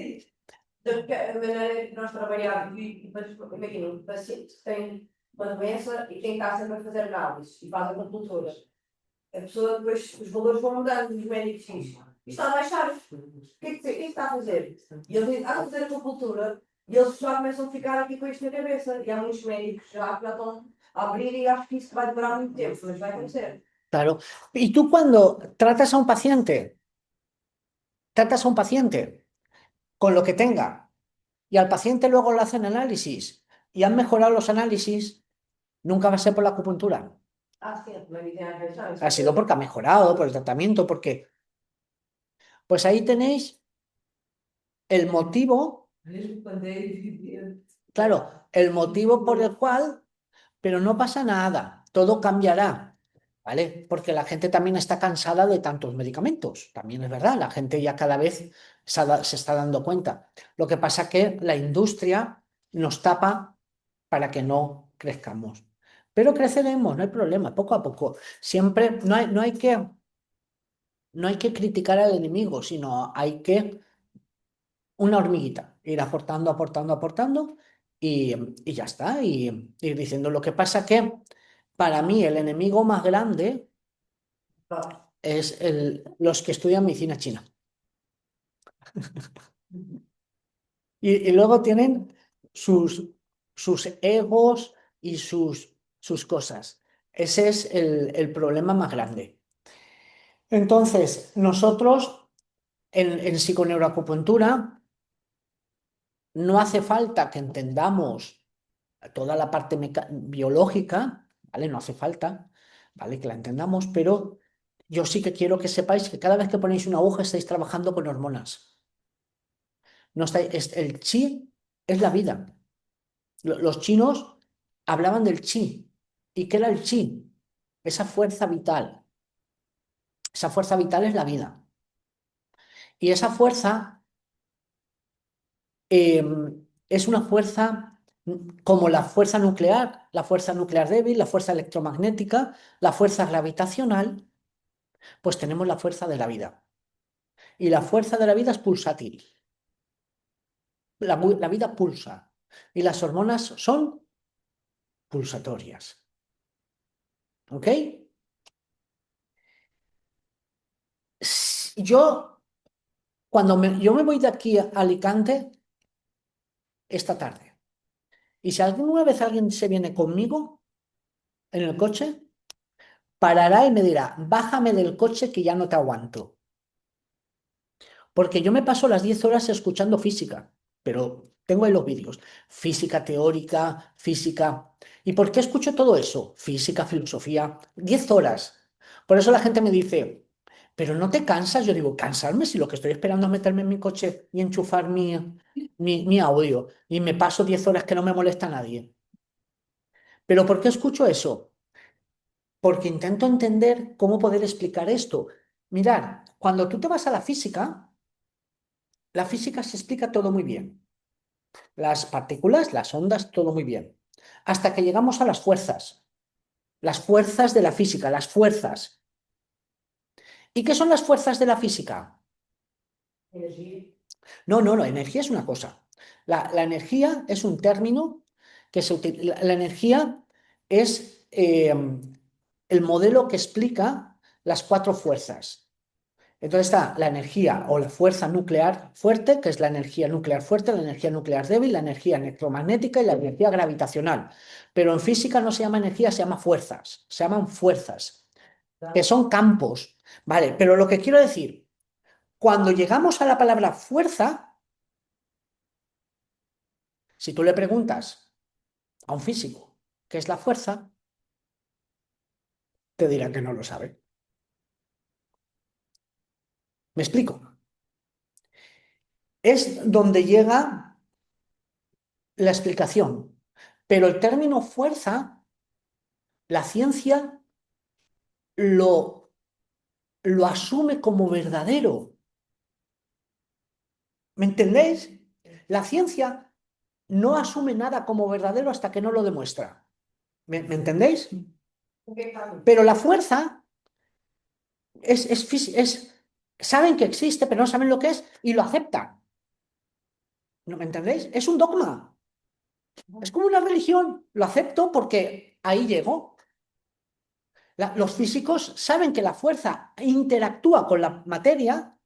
Porque a maneira que nós trabalhamos, e depois, imagina, um paciente que tem uma doença e tem que estar sempre a fazer análises e faz acupuntura. A pessoa depois, os valores vão mudando, os médicos dizem, isto está a baixar, o que está a fazer? E ele diz, a fazer acupuntura, e eles já começam a ficar aqui com isto na cabeça. E há muitos médicos já estão a abrir e acho que isso vai demorar muito tempo, mas vai acontecer. claro. Y tú cuando tratas a un paciente con lo que tenga y al paciente luego le hacen análisis y han mejorado los análisis, nunca va a ser por la acupuntura. Ah, sim, uma ideia às vezes, não, Ha sido porque ha mejorado, por el tratamiento, porque... Pues ahí tenéis el motivo, Mesmo quando é evidente. claro, el motivo por el cual, pero no pasa nada, todo cambiará, ¿vale? Porque la gente también está cansada de tantos medicamentos, también es verdad, la gente ya cada vez se está dando cuenta. Lo que pasa es que la industria nos tapa para que no crezcamos. Pero creceremos, no hay problema, poco a poco. Siempre no hay que criticar al enemigo, sino hay que una hormiguita, ir aportando, aportando, aportando y ya está. Y ir diciendo lo que pasa que para mí el enemigo más grande es los que estudian medicina china. Y luego tienen sus egos y sus cosas. Ese es el problema más grande. Entonces, nosotros en psiconeuroacupuntura no hace falta que entendamos toda la parte biológica, ¿vale? No hace falta, ¿vale? Que la entendamos, pero yo sí que quiero que sepáis que cada vez que ponéis una aguja estáis trabajando con hormonas. No el chi es la vida. Los chinos hablaban del chi. ¿Y qué era el chi? Esa fuerza vital. Esa fuerza vital es la vida. Y esa fuerza es una fuerza como la fuerza nuclear débil, la fuerza electromagnética, la fuerza gravitacional, pues tenemos la fuerza de la vida. Y la fuerza de la vida es pulsátil. La vida pulsa. Y las hormonas son pulsatorias. ¿Ok? Yo, yo me voy de aquí a Alicante esta tarde. Y si alguna vez alguien se viene conmigo en el coche, parará y me dirá, bájame del coche que ya no te aguanto. Porque yo me paso las 10 horas escuchando física, pero tengo ahí los vídeos. Física teórica, física. ¿Y por qué escucho todo eso? Física, filosofía, 10 horas. Por eso la gente me dice, pero ¿no te cansas? Yo digo, cansarme si lo que estoy esperando es meterme en mi coche y enchufar mi audio. Y me paso 10 horas que no me molesta a nadie. ¿Pero por qué escucho eso? Porque intento entender cómo poder explicar esto. Mirar, cuando tú te vas a la física se explica todo muy bien. Las partículas, las ondas, todo muy bien. Hasta que llegamos a las fuerzas de la física, las fuerzas. ¿Y qué son las fuerzas de la física? Energia. No, no, no, energía es una cosa. La energía es un término que se utiliza. La energía es el modelo que explica las cuatro fuerzas. Entonces está la energía o la fuerza nuclear fuerte, que es la energía nuclear fuerte, la energía nuclear débil, la energía electromagnética y la energía gravitacional. Pero en física no se llama energía, se llama fuerzas. Se llaman fuerzas, que son campos. Vale, pero lo que quiero decir, cuando llegamos a la palabra fuerza, si tú le preguntas a un físico qué es la fuerza, te dirá que no lo sabe. ¿Me explico? Es donde llega la explicación. Pero el término fuerza, la ciencia lo asume como verdadero. ¿Me entendéis? La ciencia no asume nada como verdadero hasta que no lo demuestra. ¿Me entendéis? Pero la fuerza saben que existe, pero no saben lo que es y lo aceptan. ¿No me entendéis? Es un dogma. Es como una religión. Lo acepto porque ahí llego. Los físicos saben que la fuerza interactúa con la materia,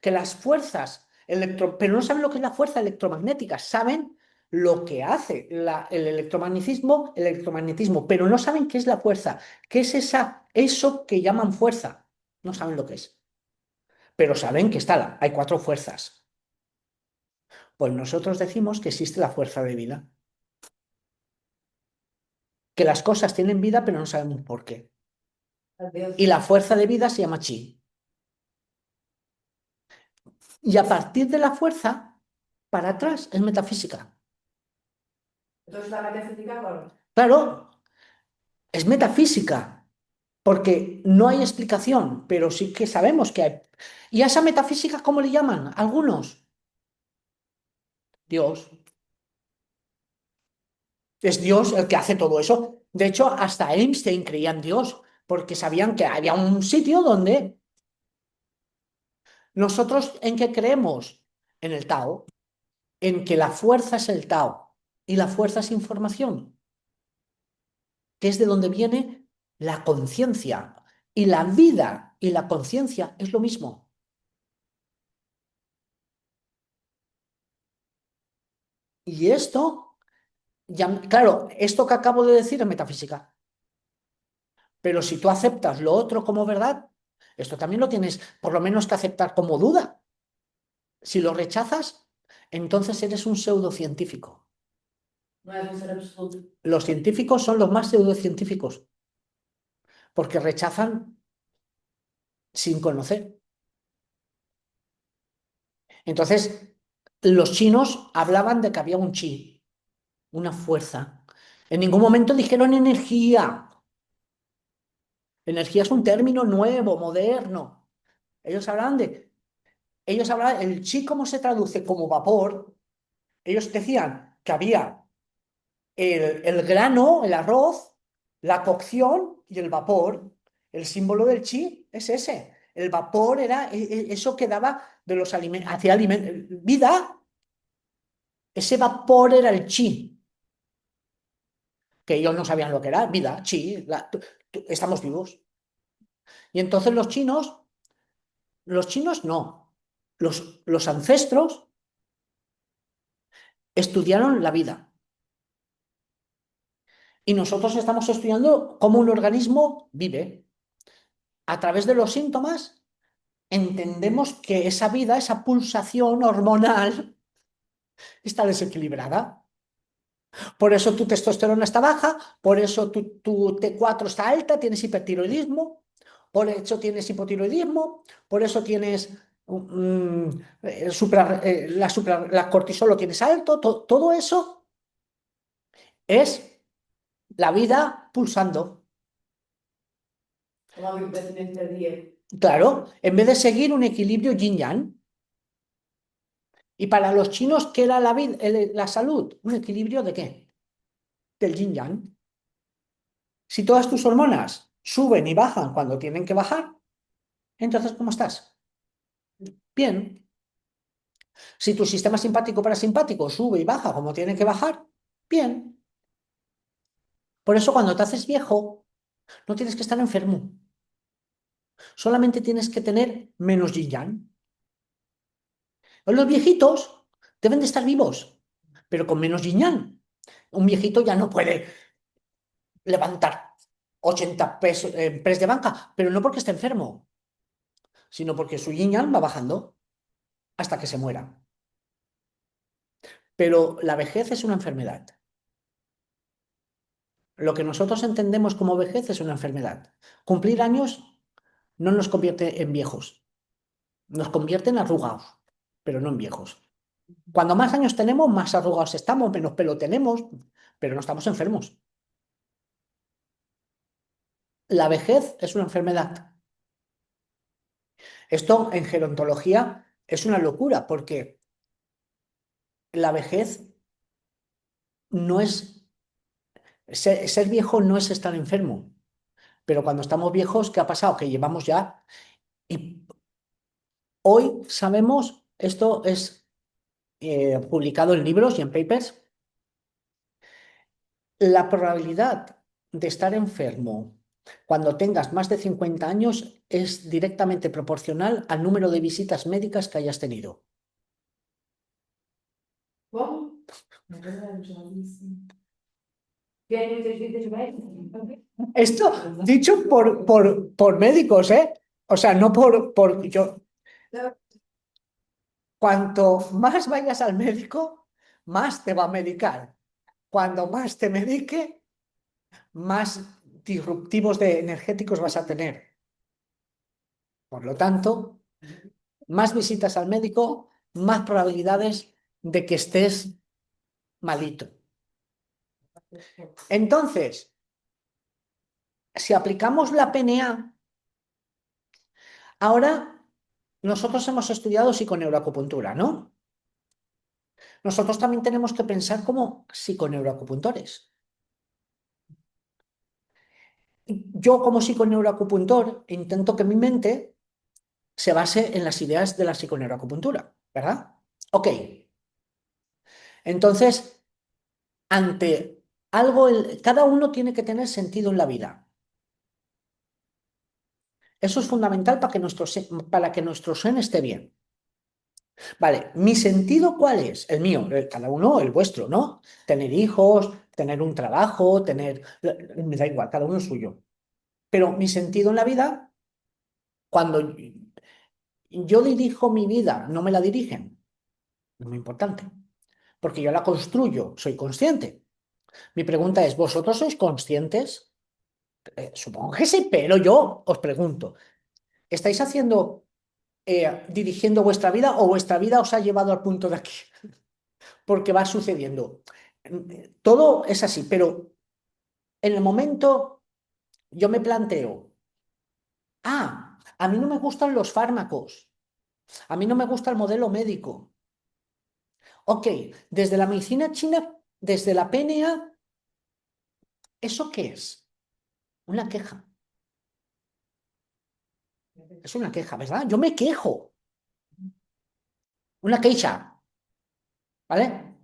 que las fuerzas pero no saben lo que es la fuerza electromagnética, saben lo que hace el electromagnetismo, pero no saben qué es la fuerza, qué es eso que llaman fuerza. No saben lo que es, pero saben que hay cuatro fuerzas. Pues nosotros decimos que existe la fuerza de vida, que las cosas tienen vida, pero no sabemos por qué. Y la fuerza de vida se llama chi. Y a partir de la fuerza, para atrás, es metafísica. Entonces la metafísica agora. Claro, es metafísica, porque no hay explicación, pero sí que sabemos que hay. ¿Y a esa metafísica cómo le llaman? Algunos. Dios. Es Dios el que hace todo eso. De hecho, hasta Einstein creía en Dios, porque sabían que había un sitio donde nosotros, ¿en qué creemos? En el Tao, en que la fuerza es el Tao y la fuerza es información, que es de donde viene la conciencia. Y la vida y la conciencia es lo mismo. Y esto, claro, esto que acabo de decir es metafísica, pero si tú aceptas lo otro como verdad, esto también lo tienes por lo menos que aceptar como duda. Si lo rechazas, entonces eres un pseudocientífico. Não é um ser absoluto. Los científicos son los más pseudocientíficos, porque rechazan sin conocer. Entonces, los chinos hablaban de que había un chi, una fuerza. En ningún momento dijeron energía. Energía es un término nuevo, moderno. Ellos hablaban el chi, ¿cómo se traduce? Como vapor. Ellos decían que había el grano, el arroz, la cocción y el vapor. El símbolo del chi es ese. El vapor era eso que daba de los alimentos, hacía vida. Ese vapor era el chi, que ellos no sabían lo que era, vida, chi, estamos vivos. Y entonces los chinos no, los ancestros estudiaron la vida. Y nosotros estamos estudiando cómo un organismo vive. A través de los síntomas entendemos que esa vida, esa pulsación hormonal, está desequilibrada. Por eso tu testosterona está baja, por eso tu T4 está alta, tienes hipertiroidismo, por eso tienes hipotiroidismo, por eso tienes la cortisol lo tienes alto, todo eso es la vida pulsando. Logo o batimento cardíaco. Claro, en vez de seguir un equilibrio yin-yang. Y para los chinos, ¿qué era la salud? ¿Un equilibrio de qué? Del yin-yang. Si todas tus hormonas suben y bajan cuando tienen que bajar, entonces, ¿cómo estás? Bien. Si tu sistema simpático parasimpático sube y baja como tiene que bajar, bien. Por eso cuando te haces viejo, no tienes que estar enfermo. Solamente tienes que tener menos yin-yang. Los viejitos deben de estar vivos, pero con menos yin-yang. Un viejito ya no puede levantar 80 pesos, press de banca, pero no porque esté enfermo, sino porque su yin-yang va bajando hasta que se muera. Pero la vejez es una enfermedad. Lo que nosotros entendemos como vejez es una enfermedad. Cumplir años no nos convierte en viejos, nos convierte en arrugados, pero no en viejos. Cuando más años tenemos, más arrugados estamos, menos pelo tenemos, pero no estamos enfermos. La vejez es una enfermedad. Esto en gerontología es una locura porque la vejez no es, ser viejo no es estar enfermo, pero cuando estamos viejos, ¿qué ha pasado? Que llevamos ya, y hoy sabemos, esto es publicado en libros y en papers, la probabilidad de estar enfermo cuando tengas más de 50 años es directamente proporcional al número de visitas médicas que hayas tenido. Como? É verdade, já ouvi isso. Tem muitas vidas médicas? Esto dicho por médicos, ¿eh? O sea, no por yo. Cuanto más vayas al médico, más te va a medicar. Cuando más te medique, más disruptivos de energéticos vas a tener. Por lo tanto, más visitas al médico, más probabilidades de que estés malito. Entonces, si aplicamos la PNA, ahora nosotros hemos estudiado psiconeuroacupuntura, ¿no? Nosotros también tenemos que pensar como psiconeuroacupuntores. Yo como psiconeuroacupuntor intento que mi mente se base en las ideas de la psiconeuroacupuntura, ¿verdad? Ok. Entonces, ante algo, cada uno tiene que tener sentido en la vida. Eso es fundamental para que nuestro sen esté bien. Vale, ¿mi sentido cuál es? El mío, cada uno el vuestro, ¿no? Tener hijos, tener un trabajo, me da igual, cada uno es suyo. Pero mi sentido en la vida, cuando yo dirijo mi vida, no me la dirigen, es muy importante, porque yo la construyo, soy consciente. Mi pregunta es, ¿vosotros sois conscientes? Supongo que sí, pero yo os pregunto, ¿estáis dirigiendo vuestra vida o vuestra vida os ha llevado al punto de aquí? Porque va sucediendo. Todo es así, pero en el momento yo me planteo, a mí no me gustan los fármacos, a mí no me gusta el modelo médico. Ok, desde la medicina china, desde la PNA, ¿eso qué es? Una queja. Es una queja, ¿verdad? Yo me quejo. Una queja, ¿vale?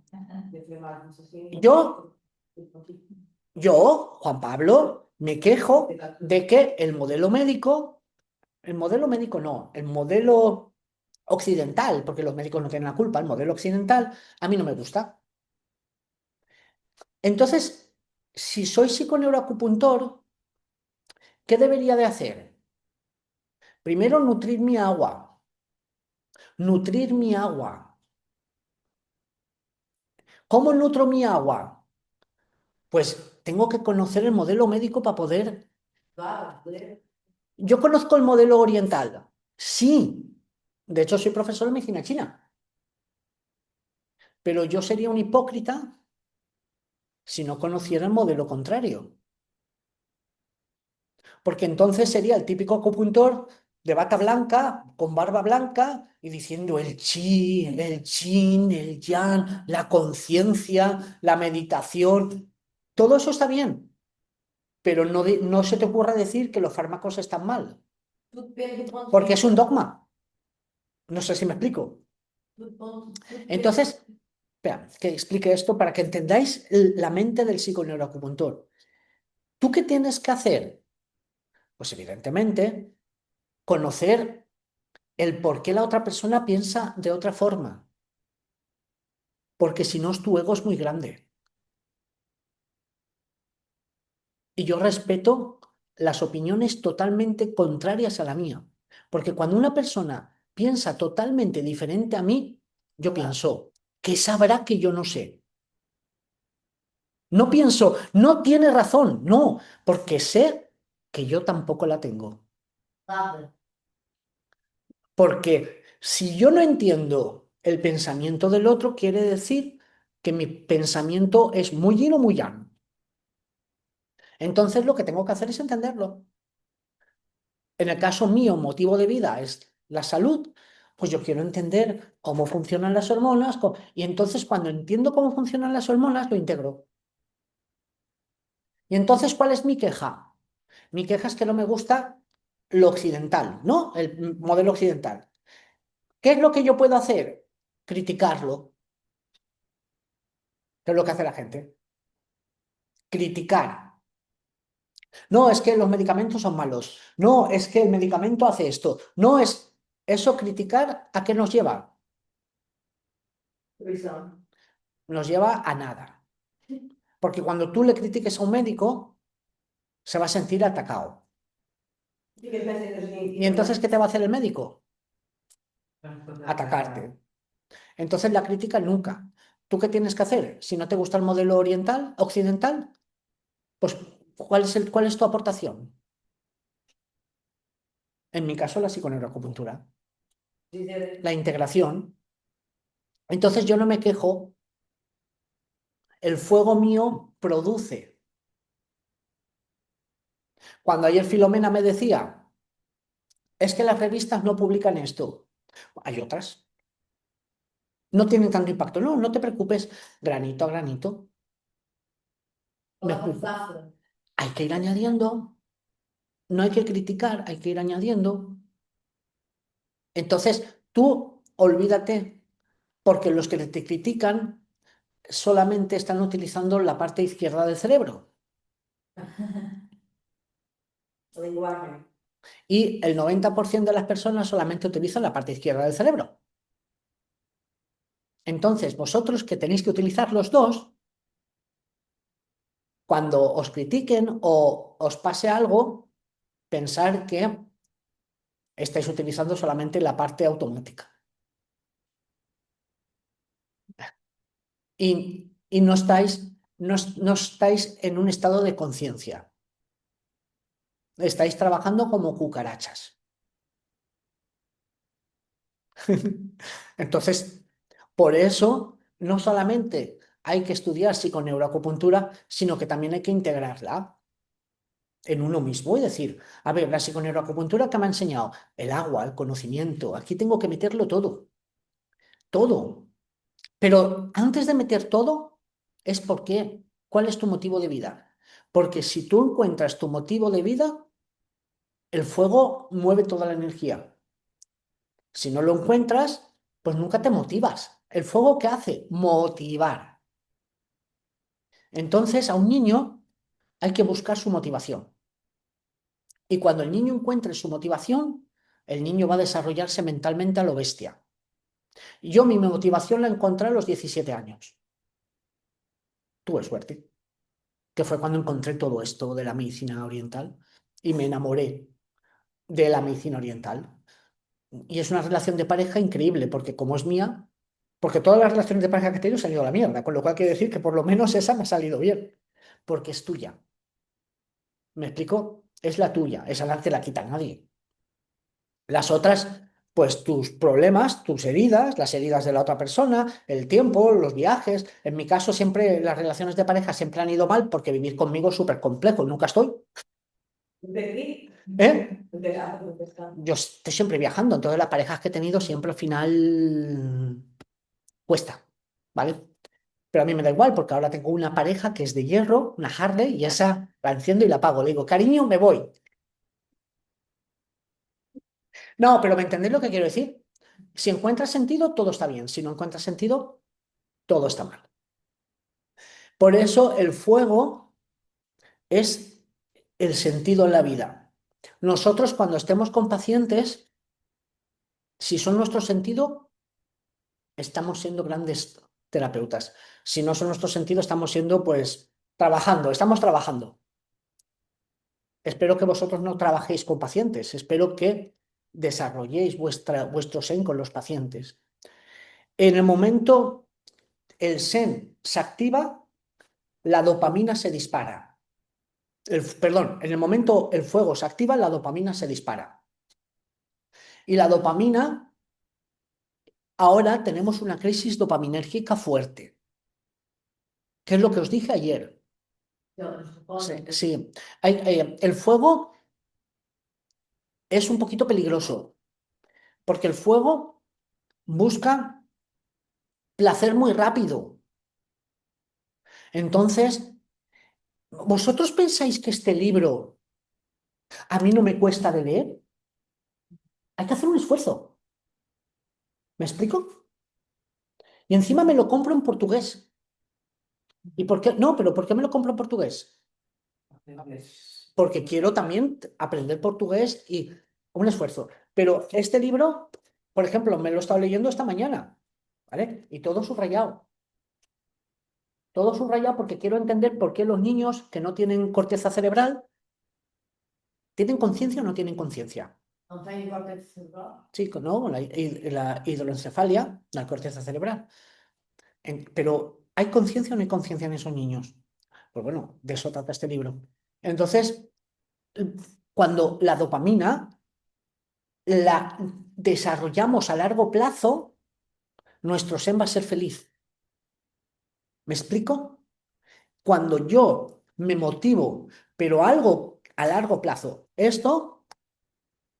Yo, Juan Pablo, me quejo de que el modelo médico no, el modelo occidental, porque los médicos no tienen la culpa, el modelo occidental a mí no me gusta. Entonces, si soy psiconeuroacupuntor, ¿qué debería de hacer? Primero, nutrir mi agua. Nutrir mi agua. ¿Cómo nutro mi agua? Pues tengo que conocer el modelo médico para poder... Yo conozco el modelo oriental. Sí. De hecho, soy profesor de medicina china. Pero yo sería un hipócrita si no conociera el modelo contrario. Porque entonces sería el típico acupuntor de bata blanca, con barba blanca, y diciendo el chi, el chin, el yang, la conciencia, la meditación. Todo eso está bien, pero no se te ocurra decir que los fármacos están mal, porque es un dogma. No sé si me explico. Entonces, espera, que explique esto para que entendáis la mente del psiconeuroacupuntor. ¿Tú qué tienes que hacer? Pues evidentemente conocer el por qué la otra persona piensa de otra forma, porque si no, tu ego es muy grande. Y yo respeto las opiniones totalmente contrarias a la mía, porque cuando una persona piensa totalmente diferente a mí, yo pienso, ¿qué sabrá que yo no sé? No pienso, no tiene razón, no, porque sé que yo tampoco la tengo. Porque si yo no entiendo el pensamiento del otro, quiere decir que mi pensamiento es muy yin o muy yang. Entonces lo que tengo que hacer es entenderlo. En el caso mío, motivo de vida es la salud, pues yo quiero entender cómo funcionan las hormonas y entonces cuando entiendo cómo funcionan las hormonas, lo integro. Y entonces, ¿cuál es mi queja? Mi queja es que no me gusta lo occidental, ¿no? El modelo occidental. ¿Qué es lo que yo puedo hacer? Criticarlo, que es lo que hace la gente. Criticar. No, es que los medicamentos son malos. No, es que el medicamento hace esto. No es eso criticar, ¿a qué nos lleva? Nos lleva a nada. Porque cuando tú le critiques a un médico, se va a sentir atacado. ¿Y entonces qué te va a hacer el médico? Atacarte. Entonces la crítica nunca. ¿Tú qué tienes que hacer? Si no te gusta el modelo oriental, occidental, pues ¿cuál es tu aportación? En mi caso, la psiconeuroacupuntura, la integración. Entonces yo no me quejo, el fuego mío produce. Cuando ayer Filomena me decía, es que las revistas no publican esto, hay otras, no tienen tanto impacto. No, no te preocupes, granito a granito. Hay que ir añadiendo, no hay que criticar, hay que ir añadiendo. Entonces, tú olvídate, porque los que te critican solamente están utilizando la parte izquierda del cerebro. Y el 90% de las personas solamente utilizan la parte izquierda del cerebro. Entonces, vosotros que tenéis que utilizar los dos, cuando os critiquen o os pase algo, pensar que estáis utilizando solamente la parte automática. Y no estáis en un estado de conciencia. Estáis trabajando como cucarachas. Entonces, por eso, no solamente hay que estudiar psiconeuroacupuntura, sino que también hay que integrarla en uno mismo y decir, a ver, la psiconeuroacupuntura que me ha enseñado, el agua, el conocimiento, aquí tengo que meterlo todo, todo. Pero antes de meter todo, es por qué. ¿Cuál es tu motivo de vida? Porque si tú encuentras tu motivo de vida, el fuego mueve toda la energía. Si no lo encuentras, pues nunca te motivas. ¿El fuego qué hace? Motivar. Entonces, a un niño hay que buscar su motivación. Y cuando el niño encuentre su motivación, el niño va a desarrollarse mentalmente a lo bestia. Yo mi motivación la encontré a los 17 años. Tuve suerte, que fue cuando encontré todo esto de la medicina oriental y me enamoré de la medicina oriental. Y es una relación de pareja increíble, porque como es mía, porque todas las relaciones de pareja que he tenido se han ido a la mierda, con lo cual quiere decir que por lo menos esa me ha salido bien, porque es tuya. ¿Me explico? Es la tuya, esa no te la quita nadie. Las otras, pues tus problemas, tus heridas, las heridas de la otra persona, el tiempo, los viajes. En mi caso, siempre las relaciones de pareja siempre han ido mal porque vivir conmigo es súper complejo, nunca estoy. ¿Eh? Yo estoy siempre viajando, entonces las parejas que he tenido siempre al final cuesta, ¿vale? Pero a mí me da igual porque ahora tengo una pareja que es de hierro, una Harley, y esa la enciendo y la apago. Le digo, cariño, me voy. No, pero ¿me entendéis lo que quiero decir? Si encuentras sentido, todo está bien. Si no encuentras sentido, todo está mal. Por eso el fuego es el sentido en la vida. Nosotros cuando estemos con pacientes, si son nuestro sentido, estamos siendo grandes terapeutas. Si no son nuestro sentido, estamos siendo, pues, trabajando, estamos trabajando. Espero que vosotros no trabajéis con pacientes, espero que desarrolléis vuestro Zen con los pacientes. En el momento el Zen se activa, la dopamina se dispara. Perdón, en el momento el fuego se activa, la dopamina se dispara. Y la dopamina, ahora tenemos una crisis dopaminérgica fuerte, que es lo que os dije ayer. Sí, sí. El fuego es un poquito peligroso, porque el fuego busca placer muy rápido. Entonces, ¿vosotros pensáis que este libro a mí no me cuesta de leer? Hay que hacer un esfuerzo. ¿Me explico? Y encima me lo compro en portugués. ¿Y por qué? No, pero ¿por qué me lo compro en portugués? Porque quiero también aprender portugués y un esfuerzo. Pero este libro, por ejemplo, me lo he estado leyendo esta mañana, ¿vale? Y todo subrayado. Todo subrayado porque quiero entender por qué los niños que no tienen corteza cerebral tienen conciencia o no tienen conciencia. Sí, ¿no? La hidroencefalia, la corteza cerebral. Pero ¿hay conciencia o no hay conciencia en esos niños? Pues bueno, de eso trata este libro. Entonces, cuando la dopamina la desarrollamos a largo plazo, nuestro Zen va a ser feliz. ¿Me explico? Cuando yo me motivo, pero algo a largo plazo, esto,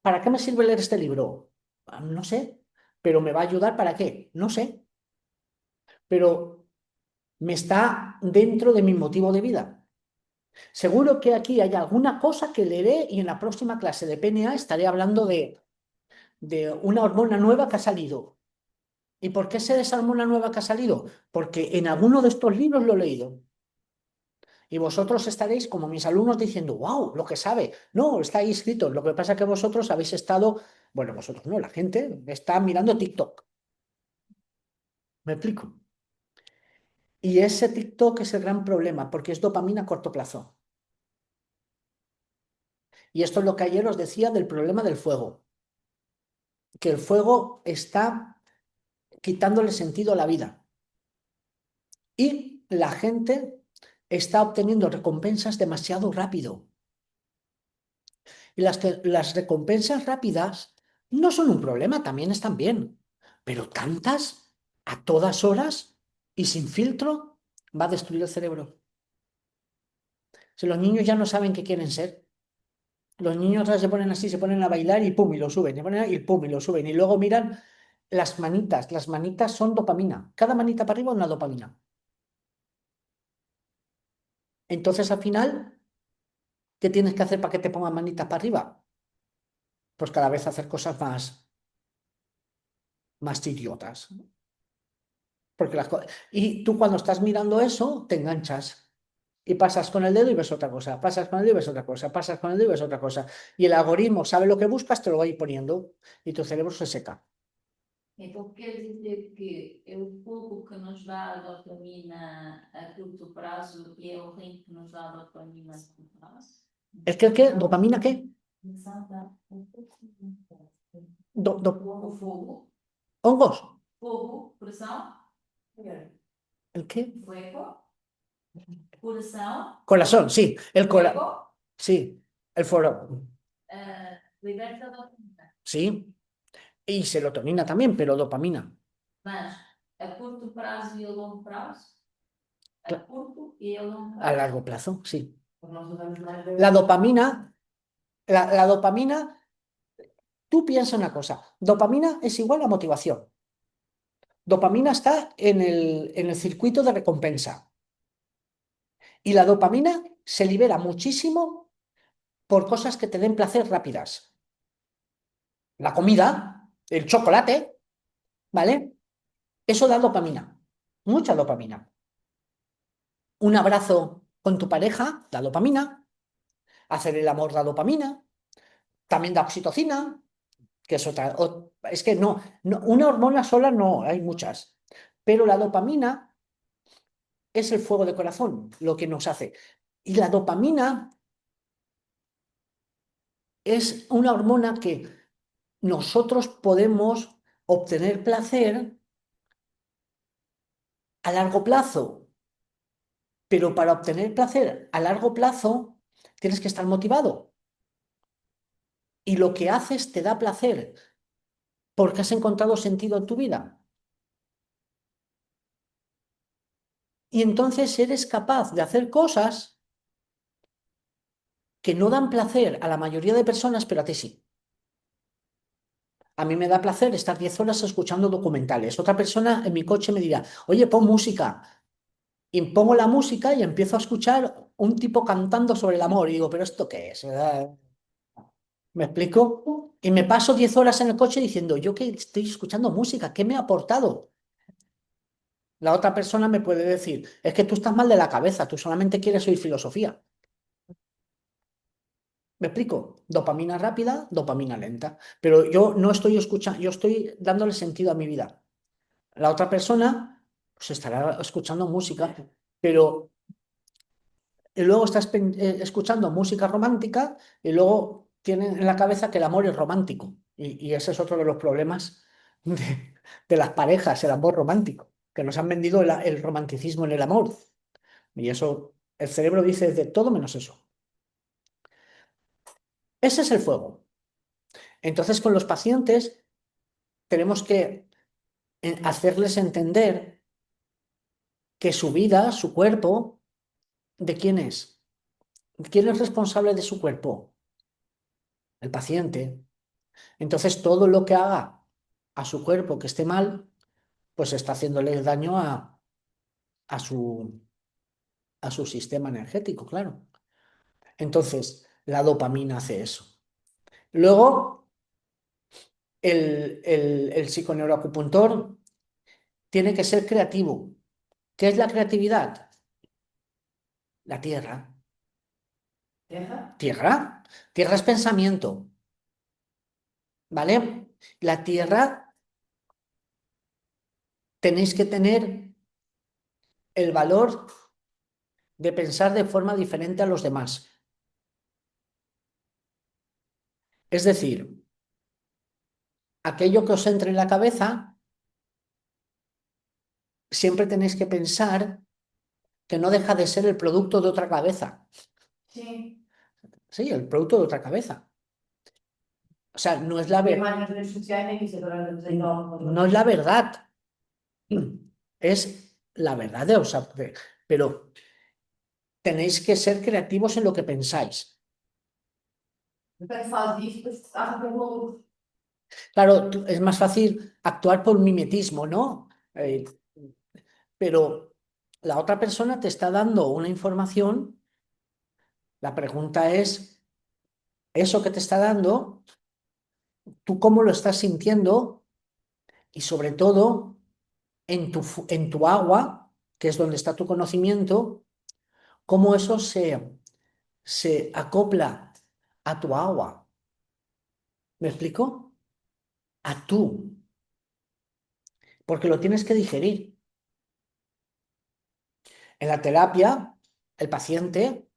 ¿para qué me sirve leer este libro? No sé, pero ¿me va a ayudar para qué? No sé, pero me está dentro de mi motivo de vida. Seguro que aquí hay alguna cosa que leeré y en la próxima clase de PNA estaré hablando de una hormona nueva que ha salido. ¿Y por qué sé de esa hormona nueva que ha salido? Porque en alguno de estos libros lo he leído. Y vosotros estaréis como mis alumnos diciendo, wow, lo que sabe. No, está ahí escrito. Lo que pasa es que vosotros habéis estado, bueno, vosotros no, la gente está mirando TikTok. ¿Me explico? Y ese TikTok es el gran problema porque es dopamina a corto plazo. Y esto es lo que ayer os decía del problema del fuego. Que el fuego está quitándole sentido a la vida. Y la gente está obteniendo recompensas demasiado rápido. Y las recompensas rápidas no son un problema, también están bien. Pero tantas, a todas horas y sin filtro, va a destruir el cerebro. Si los niños ya no saben qué quieren ser, los niños ahora se ponen así, se ponen a bailar y pum, y lo suben, y pum, y lo suben. Y luego miran las manitas son dopamina. Cada manita para arriba es una dopamina. Entonces, al final, ¿qué tienes que hacer para que te pongan manitas para arriba? Pues cada vez hacer cosas más idiotas. Porque y tú cuando estás mirando eso, te enganchas. Y pasas con el dedo y ves otra cosa, pasas con el dedo y ves otra cosa, pasas con el dedo y ves otra cosa. Y el algoritmo sabe lo que buscas, te lo va a ir poniendo y tu cerebro se seca. Então, quer dizer que é o fogo que nos dá a dopamina a curto prazo e é o rim que nos dá a dopamina a curto prazo? ¿Es que qué? ¿Dopamina qué? O fogo, ¿Hongos? fogo, pressão, ¿El qué? fuego, coração, Corazón, sí. El corazón. fuego, Sí. El foro. liberta dopamina. Sí. Y serotonina también, pero dopamina. Mas a curto prazo e a longo prazo? A Claro. curto e a longo A prazo. largo plazo, sí. Pues nós usamos mais de... La dopamina, la dopamina, tú piensa una cosa, dopamina es igual a motivación. Dopamina está en el circuito de recompensa. Y la dopamina se libera muchísimo por cosas que te den placer rápidas. La comida, el chocolate, ¿vale? Eso da dopamina, mucha dopamina. Un abrazo con tu pareja da dopamina. Hacer el amor da dopamina. También da oxitocina, que es otra. Es que no, una hormona sola no, hay muchas. Pero la dopamina es el fuego de corazón, lo que nos hace. Y la dopamina es una hormona que nosotros podemos obtener placer a largo plazo. Pero para obtener placer a largo plazo tienes que estar motivado. Y lo que haces te da placer porque has encontrado sentido en tu vida. Y entonces eres capaz de hacer cosas que no dan placer a la mayoría de personas, pero a ti sí. A mí me da placer estar 10 horas escuchando documentales. Otra persona en mi coche me dirá, oye, pon música. Y pongo la música y empiezo a escuchar un tipo cantando sobre el amor. Y digo, ¿pero esto qué es? ¿Me explico? Y me paso 10 horas en el coche diciendo, yo que estoy escuchando música, ¿qué me ha aportado? La otra persona me puede decir, es que tú estás mal de la cabeza, tú solamente quieres oír filosofía. ¿Me explico? Dopamina rápida, dopamina lenta. Pero yo no estoy escuchando, yo estoy dándole sentido a mi vida. La otra persona pues estará escuchando música, pero luego estás escuchando música romántica y luego tienen en la cabeza que el amor es romántico. Y ese es otro de los problemas de las parejas, el amor romántico, que nos han vendido el romanticismo en el amor. Y eso, el cerebro dice de todo menos eso. Ese es el fuego. Entonces, con los pacientes tenemos que hacerles entender que su vida, su cuerpo, ¿de quién es? ¿Quién es responsable de su cuerpo? El paciente. Entonces, todo lo que haga a su cuerpo que esté mal, pues está haciéndole daño a su sistema energético, claro. Entonces, la dopamina hace eso. Luego, el psiconeuroacupuntor tiene que ser creativo. ¿Qué es la creatividad? La tierra. Terra? ¿Tierra? Tierra es pensamiento. ¿Vale? La tierra tenéis que tener el valor de pensar de forma diferente a los demás. Es decir, aquello que os entre en la cabeza, siempre tenéis que pensar que no deja de ser el producto de otra cabeza. Sim. Sí, el producto de otra cabeza. O sea, no es la Tem verdad. mais nas redes sociais, nem isso agora andamos em nova. No es la verdad. Es la verdad de pero tenéis que ser creativos en lo que pensáis. Quem faz isto, depois acha que é maluco. Claro, es más fácil actuar por mimetismo, ¿no? Pero la otra persona te está dando una información. La pregunta es, eso que te está dando, ¿tú cómo lo estás sintiendo? Y sobre todo, en tu agua, que es donde está tu conocimiento, cómo eso se acopla a tu agua. ¿Me explico? A tú, porque lo tienes que digerir. En la terapia, el paciente,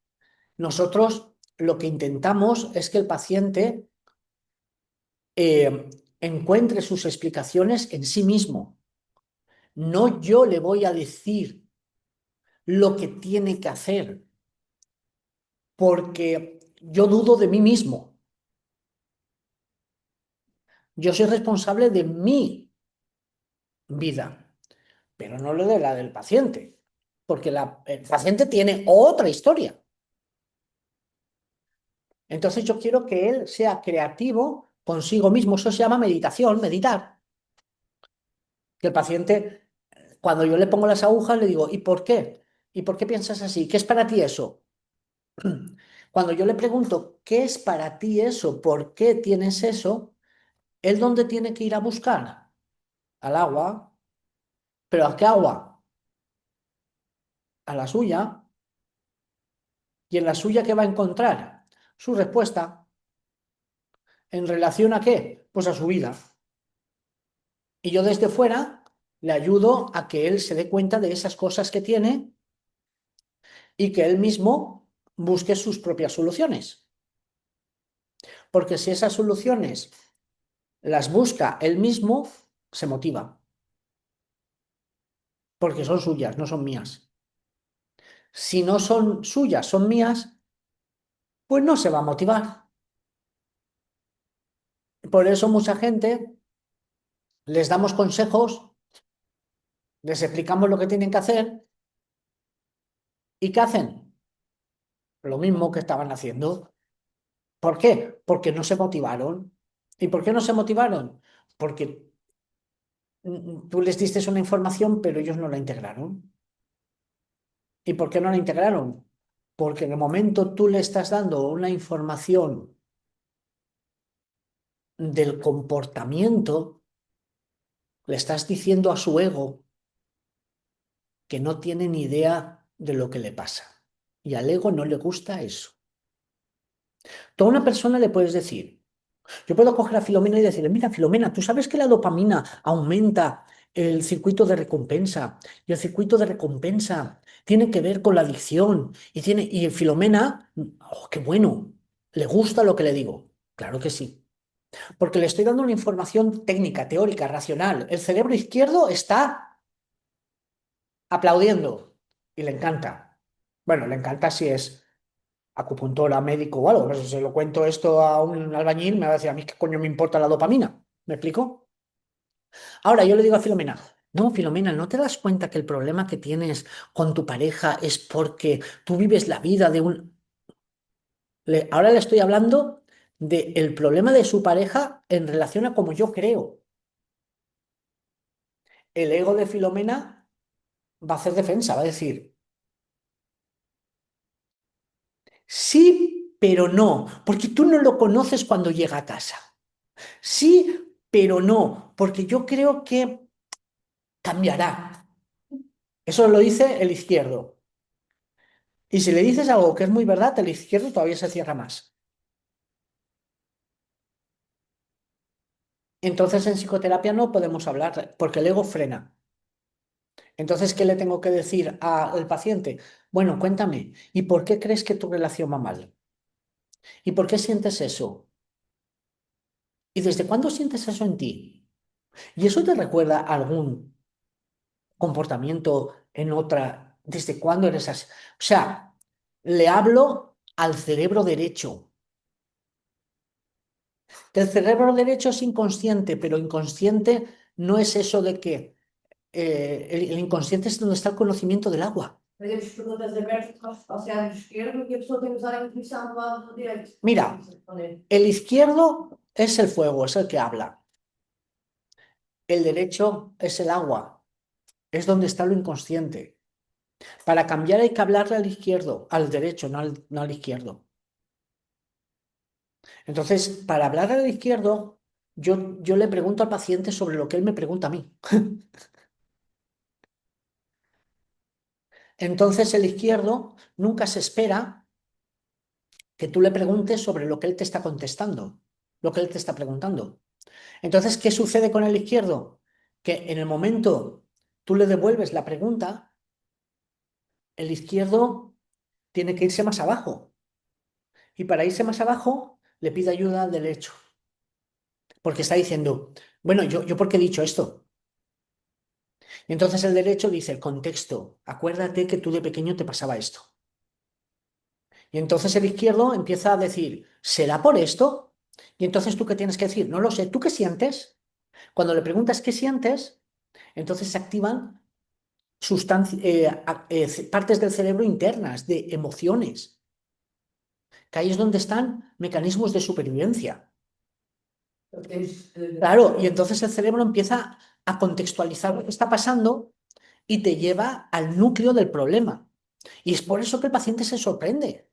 nosotros lo que intentamos es que el paciente encuentre sus explicaciones en sí mismo. No yo le voy a decir lo que tiene que hacer, porque yo dudo de mí mismo. Yo soy responsable de mi vida, pero no lo de la del paciente, porque el paciente tiene otra historia. Entonces yo quiero que él sea creativo consigo mismo. Eso se llama meditación, meditar. Que el paciente, cuando yo le pongo las agujas, le digo, ¿y por qué? ¿Y por qué piensas así? ¿Qué es para ti eso? Cuando yo le pregunto, ¿qué es para ti eso? ¿Por qué tienes eso? ¿Él dónde tiene que ir a buscar? Al agua. ¿Pero a qué agua? A la suya. ¿Y en la suya qué va a encontrar? Su respuesta. ¿En relación a qué? Pues a su vida. Y yo desde fuera le ayudo a que él se dé cuenta de esas cosas que tiene y que él mismo busque sus propias soluciones. Porque si esas soluciones las busca él mismo, se motiva. Porque son suyas, no son mías. Si no son suyas, son mías, pues no se va a motivar. Por eso mucha gente les damos consejos, les explicamos lo que tienen que hacer y ¿qué hacen? Lo mismo que estaban haciendo. ¿Por qué? Porque no se motivaron. ¿Y por qué no se motivaron? Porque tú les diste una información, pero ellos no la integraron. ¿Y por qué no la integraron? Porque en el momento tú le estás dando una información del comportamiento, le estás diciendo a su ego que no tiene ni idea de lo que le pasa. Y al ego no le gusta eso. Tú a una persona le puedes decir, yo puedo coger a Filomena y decirle, mira, Filomena, ¿tú sabes que la dopamina aumenta el circuito de recompensa? Y el circuito de recompensa tiene que ver con la adicción. Y Filomena, oh, qué bueno, le gusta lo que le digo. Claro que sí. Porque le estoy dando una información técnica, teórica, racional. El cerebro izquierdo está aplaudiendo y le encanta. Bueno, le encanta si es acupuntora, médico o algo. Pero si se lo cuento esto a un albañil, me va a decir, a mí qué coño me importa la dopamina. ¿Me explico? Ahora yo le digo a Filomena, no, Filomena, ¿no te das cuenta que el problema que tienes con tu pareja es porque tú vives la vida de un... Ahora le estoy hablando del problema de su pareja en relación a como yo creo. El ego de Filomena va a hacer defensa, va a decir, sí, pero no, porque tú no lo conoces cuando llega a casa. Sí, pero no, porque yo creo que cambiará. Eso lo dice el izquierdo. Y si le dices algo que es muy verdad, el izquierdo todavía se cierra más. Entonces en psicoterapia no podemos hablar porque el ego frena. Entonces, ¿qué le tengo que decir al paciente? Bueno, cuéntame, ¿y por qué crees que tu relación va mal? ¿Y por qué sientes eso? ¿Y desde cuándo sientes eso en ti? ¿Y eso te recuerda a algún comportamiento en otra? ¿Desde cuándo eres así? O sea, le hablo al cerebro derecho. Que el cerebro derecho es inconsciente, pero inconsciente no es eso de que el inconsciente es donde está el conocimiento del agua. Fazemos perguntas abertas ao cérebro esquerdo e a pessoa tem que usar a intuição do lado direito. Mira, el izquierdo es el fuego, es el que habla. el derecho es el agua, es donde está lo inconsciente. Para cambiar hay que hablarle al izquierdo, al derecho, no al izquierdo. Entonces, para hablar al izquierdo, yo le pregunto al paciente sobre lo que él me pregunta a mí. Entonces, el izquierdo nunca se espera que tú le preguntes sobre lo que él te está contestando, lo que él te está preguntando. Entonces, ¿qué sucede con el izquierdo? Que en el momento tú le devuelves la pregunta, el izquierdo tiene que irse más abajo. Y para irse más abajo, le pide ayuda al derecho. Porque está diciendo, bueno, ¿yo por qué he dicho esto? Y entonces el derecho dice, el contexto, acuérdate que tú de pequeño te pasaba esto. Y entonces el izquierdo empieza a decir, ¿será por esto? Y entonces tú qué tienes que decir, no lo sé, ¿tú qué sientes? Cuando le preguntas qué sientes, entonces se activan partes del cerebro internas, de emociones, que ahí es donde están mecanismos de supervivencia. Claro, y entonces el cerebro empieza a contextualizar lo que está pasando y te lleva al núcleo del problema. Y es por eso que el paciente se sorprende.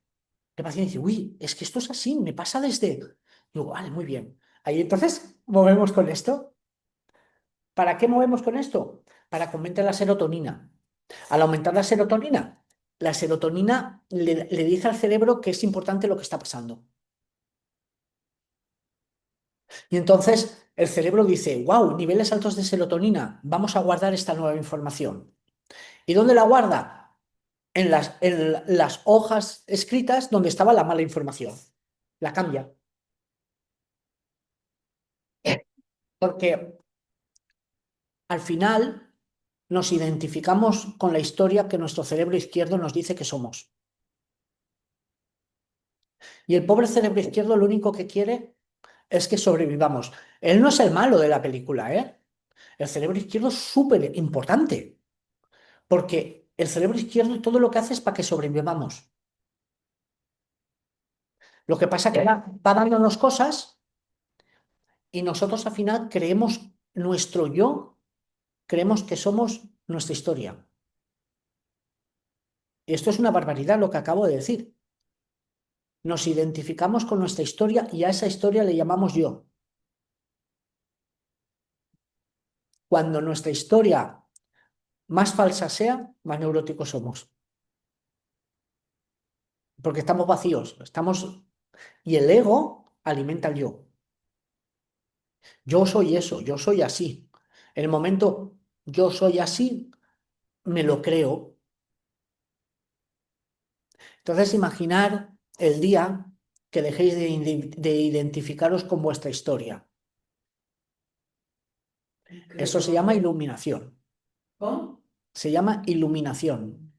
El paciente dice, uy, es que esto es así, me pasa desde... Digo, vale, muy bien. Ahí entonces movemos con esto. ¿Para qué movemos con esto? Para que aumente la serotonina. Al aumentar la serotonina le dice al cerebro que es importante lo que está pasando. Y entonces el cerebro dice, wow, niveles altos de serotonina, vamos a guardar esta nueva información. ¿Y dónde la guarda? En las hojas escritas donde estaba la mala información. La cambia. Porque al final nos identificamos con la historia que nuestro cerebro izquierdo nos dice que somos. Y el pobre cerebro izquierdo lo único que quiere es que sobrevivamos. Él no es el malo de la película, ¿eh? El cerebro izquierdo es súper importante, porque el cerebro izquierdo todo lo que hace es para que sobrevivamos. Lo que pasa es que va dándonos cosas y nosotros al final creemos nuestro yo, creemos que somos nuestra historia. Y esto es una barbaridad lo que acabo de decir. Nos identificamos con nuestra historia y a esa historia le llamamos yo. Cuando nuestra historia más falsa sea, más neuróticos somos. Porque estamos vacíos, y el ego alimenta el yo. Yo soy eso, yo soy así. En el momento yo soy así, me lo creo. Entonces, imaginar el día que dejéis de identificaros con vuestra historia. Eso se llama iluminación. ¿Cómo? Se llama iluminación.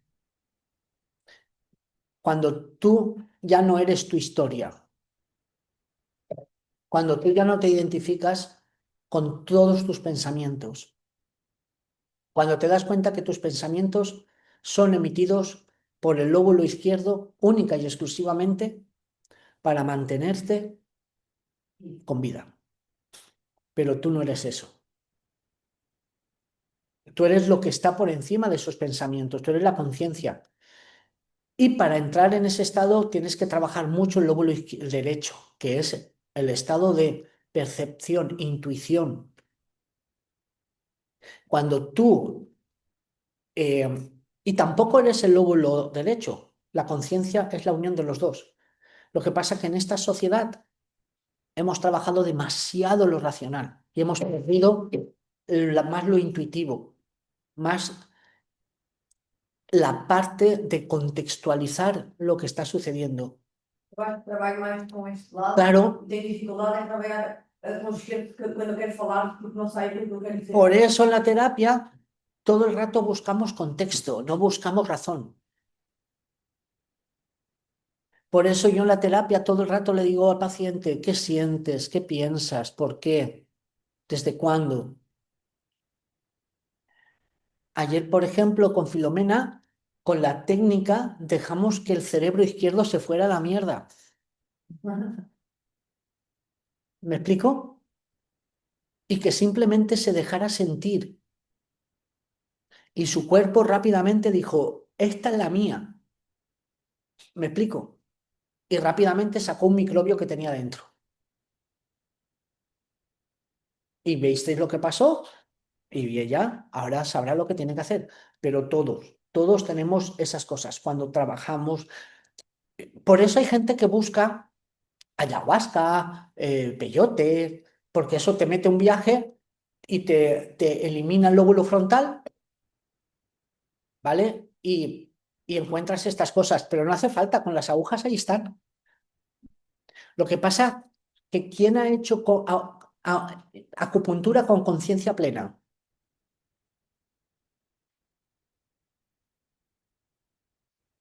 Cuando tú ya no eres tu historia. Cuando tú ya no te identificas con todos tus pensamientos. Cuando te das cuenta que tus pensamientos son emitidos por el lóbulo izquierdo única y exclusivamente para mantenerte con vida. Pero tú no eres eso. Tú eres lo que está por encima de esos pensamientos, tú eres la conciencia. Y para entrar en ese estado tienes que trabajar mucho el lóbulo derecho, que es el estado de percepción, intuición. Cuando tú, y tampoco eres el lóbulo derecho, la conciencia es la unión de los dos. Lo que pasa es que en esta sociedad hemos trabajado demasiado lo racional y hemos perdido más lo intuitivo, más la parte de contextualizar lo que está sucediendo. Trabalho mais com este lado. Claro, Tenho dificuldade em trabalhar consciente quando eu quero falar, porque não sei aquilo que eu quero dizer. por eso en la terapia todo el rato buscamos contexto, no buscamos razón. Por eso yo en la terapia todo el rato le digo al paciente, ¿qué sientes? ¿Qué piensas? ¿Por qué? ¿Desde cuándo? Ayer, por ejemplo, con Filomena, con la técnica dejamos que el cerebro izquierdo se fuera a la mierda. ¿Me explico? y que simplemente se dejara sentir. Y su cuerpo rápidamente dijo, esta es la mía. ¿Me explico? Y rápidamente sacó un microbio que tenía dentro. ¿Y visteis lo que pasó? Y ella ahora sabrá lo que tiene que hacer. Pero todos tenemos esas cosas cuando trabajamos. Por eso hay gente que busca ayahuasca, peyote, porque eso te mete un viaje y te elimina el lóbulo frontal, ¿vale? Y encuentras estas cosas, pero no hace falta, con las agujas ahí están. Lo que pasa que ¿quién ha hecho acupuntura con conciencia plena?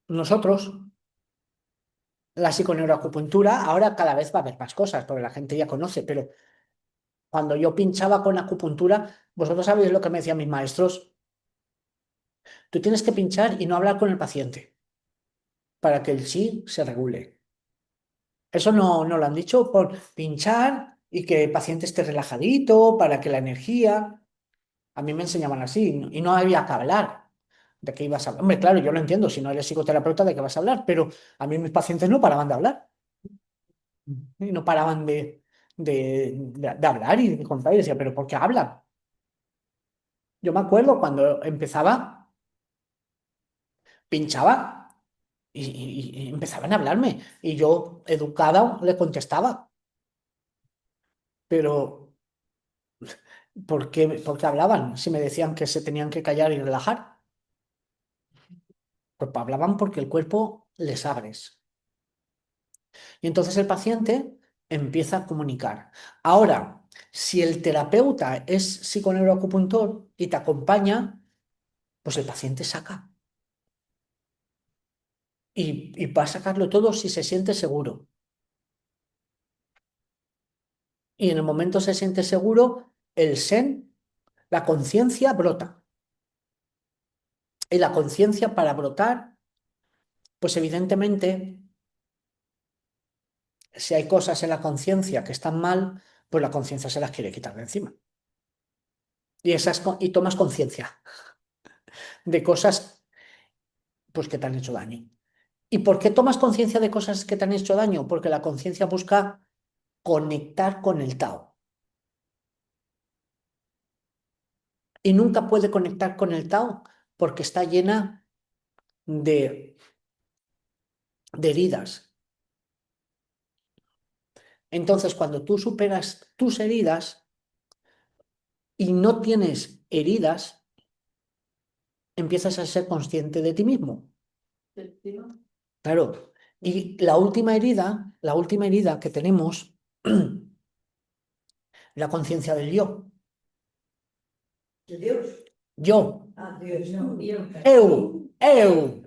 Nosotros. La psiconeuroacupuntura, ahora cada vez va a haber más cosas, porque la gente ya conoce, pero cuando yo pinchaba con acupuntura, vosotros sabéis lo que me decían mis maestros, tú tienes que pinchar y no hablar con el paciente para que el chi se regule. Eso no lo han dicho por pinchar y que el paciente esté relajadito, para que la energía. A mí me enseñaban así y no había que hablar. ¿De qué ibas a hablar? Hombre, claro, yo lo entiendo, si no eres psicoterapeuta, ¿de qué vas a hablar? Pero a mí mis pacientes no paraban de hablar. Y no paraban de hablar y de contar. Y decía, ¿pero por qué hablan? Yo me acuerdo cuando empezaba, pinchaba y empezaban a hablarme. Y yo, educada, le contestaba. Pero, ¿por qué hablaban? Si me decían que se tenían que callar y relajar. Pues hablaban porque el cuerpo les abres. Y entonces el paciente empieza a comunicar. Ahora, si el terapeuta es psiconeuroacupuntor y te acompaña, pues el paciente saca. Y va a sacarlo todo si se siente seguro. Y en el momento se siente seguro, el sen, la conciencia brota. Y la conciencia para brotar, pues evidentemente, si hay cosas en la conciencia que están mal, pues la conciencia se las quiere quitar de encima. Y tomas conciencia de cosas pues, que te han hecho daño. ¿Y por qué tomas conciencia de cosas que te han hecho daño? Porque la conciencia busca conectar con el Tao. Y nunca puede conectar con el Tao porque está llena de heridas. Entonces, cuando tú superas tus heridas y no tienes heridas, empiezas a ser consciente de ti mismo. Claro. Y la última herida que tenemos, la conciencia del yo. De Deus? Yo, Ah, Deus. Não, eu. eu,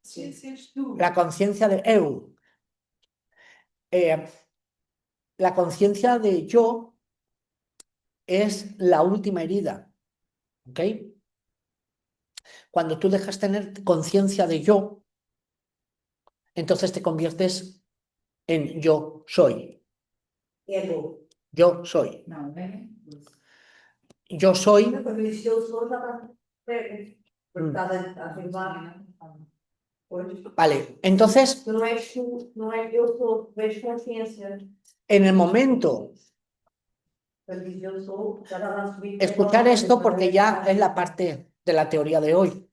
Sim, és tu. la conciencia de eu. Eh, la conciencia de yo es la última herida, ¿ok? Cuando tú dejas tener conciencia de yo, entonces te conviertes en yo soy. Ego. Yo soy. Não, é. Yo soy. Quando existia o som, já está. Porque está a afirmar. Pois. Vale, entonces, Tu não és tu, não é eu sou, tu és consciência. en el momento, Quando diz eu sou, já está a subir. escuchar esto porque ya es la parte de la teoría de hoy,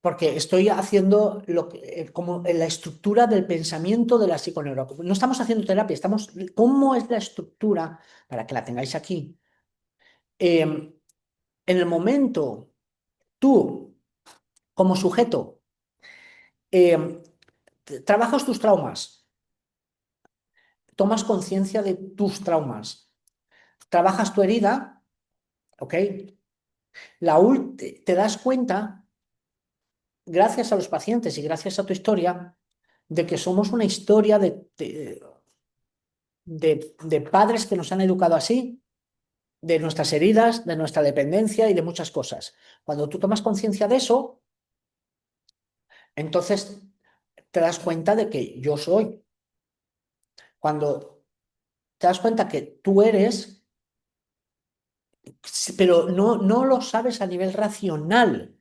porque estoy haciendo como en la estructura del pensamiento de la psiconeuroacupuntura. No estamos haciendo terapia, ¿cómo es la estructura? Para que la tengáis aquí. En el momento, tú, como sujeto, trabajas tus traumas, tomas conciencia de tus traumas, trabajas tu herida, ¿ok? Te das cuenta, gracias a los pacientes y gracias a tu historia, de que somos una historia de padres que nos han educado así, de nuestras heridas, de nuestra dependencia y de muchas cosas. Cuando tú tomas conciencia de eso, entonces te das cuenta de que yo soy. Cuando te das cuenta que tú eres, pero no lo sabes a nivel racional,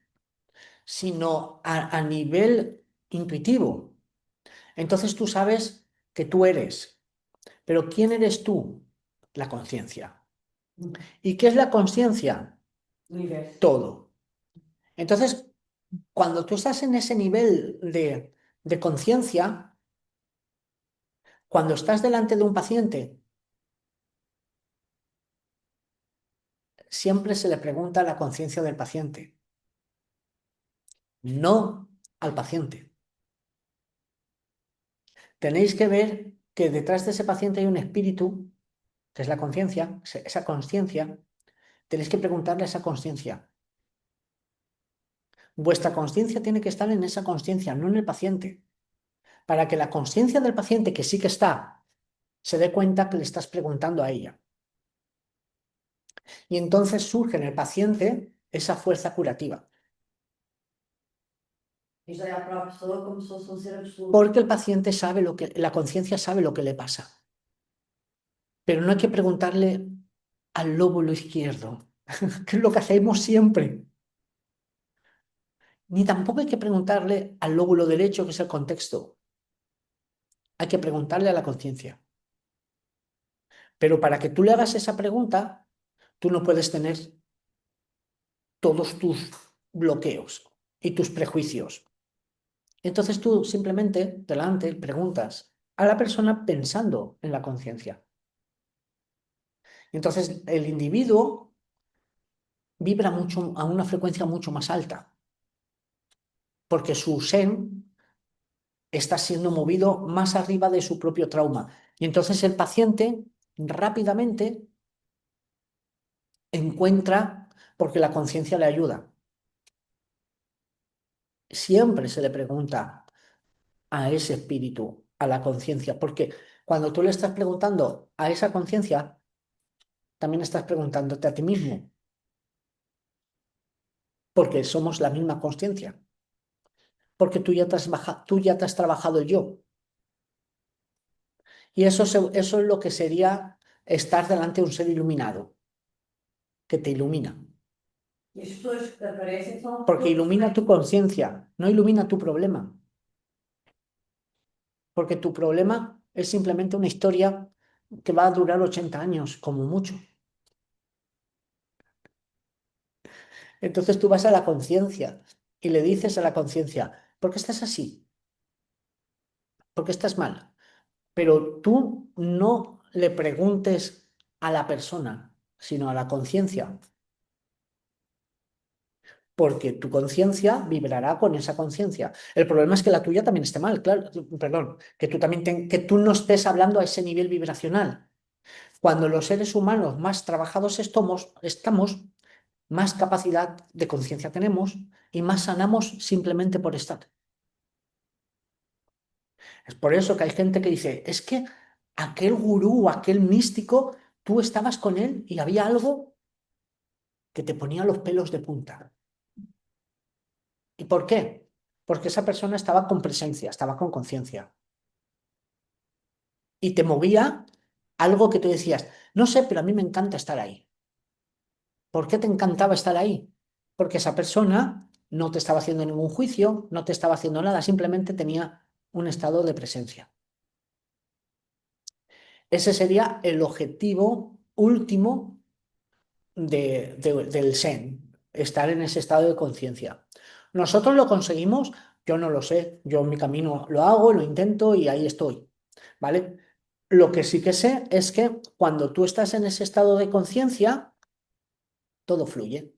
sino a nivel intuitivo. Entonces tú sabes que tú eres, pero ¿quién eres tú? La conciencia. ¿Y qué es la conciencia? Universo. Todo. Entonces, cuando tú estás en ese nivel de conciencia, cuando estás delante de un paciente, siempre se le pregunta a la conciencia del paciente, no al paciente. Tenéis que ver que detrás de ese paciente hay un espíritu, que es la conciencia, esa conciencia. Tenéis que preguntarle a esa conciencia. Vuestra conciencia tiene que estar en esa conciencia, no en el paciente, para que la conciencia del paciente, que sí que está, se dé cuenta que le estás preguntando a ella. Y entonces surge en el paciente esa fuerza curativa. Isto é para a pessoa como se fosse um ser absoluto. Porque el paciente sabe la conciencia sabe lo que le pasa. Pero no hay que preguntarle al lóbulo izquierdo, que es lo que hacemos siempre. Ni tampoco hay que preguntarle al lóbulo derecho, que es el contexto. Hay que preguntarle a la conciencia. Pero para que tú le hagas esa pregunta, tú no puedes tener todos tus bloqueos y tus prejuicios. Entonces tú simplemente delante preguntas a la persona pensando en la conciencia. Entonces el individuo vibra mucho a una frecuencia mucho más alta, porque su sen está siendo movido más arriba de su propio trauma. Y entonces el paciente rápidamente encuentra, porque la conciencia le ayuda. Siempre se le pregunta a ese espíritu, a la conciencia, porque cuando tú le estás preguntando a esa conciencia, también estás preguntándote a ti mismo, porque somos la misma conciencia, porque tú ya te has trabajado el yo. Y eso es lo que sería estar delante de un ser iluminado, que te ilumina. E as pessoas que aparecem são Porque ilumina tu conciencia, no ilumina tu problema. Porque tu problema es simplemente una historia que va a durar 80 años, como mucho. Entonces tú vas a la conciencia y le dices a la conciencia, ¿por qué estás así? ¿Por qué estás mal? Pero tú no le preguntes a la persona, sino a la conciencia, porque tu conciencia vibrará con esa conciencia. El problema es que la tuya también esté mal, claro, perdón, que tú también que tú no estés hablando a ese nivel vibracional. Cuando los seres humanos más trabajados estamos, más capacidad de conciencia tenemos y más sanamos simplemente por estar. Es por eso que hay gente que dice, es que aquel gurú, aquel místico, tú estabas con él y había algo que te ponía los pelos de punta. ¿Y por qué? Porque esa persona estaba con presencia, estaba con conciencia. Y te movía algo que tú decías, no sé, pero a mí me encanta estar ahí. ¿Por qué te encantaba estar ahí? Porque esa persona no te estaba haciendo ningún juicio, no te estaba haciendo nada, simplemente tenía un estado de presencia. Ese sería el objetivo último del Zen, estar en ese estado de conciencia. ¿Nosotros lo conseguimos? Yo no lo sé, yo en mi camino lo hago, lo intento y ahí estoy, ¿vale? Lo que sí que sé es que cuando tú estás en ese estado de conciencia, todo fluye.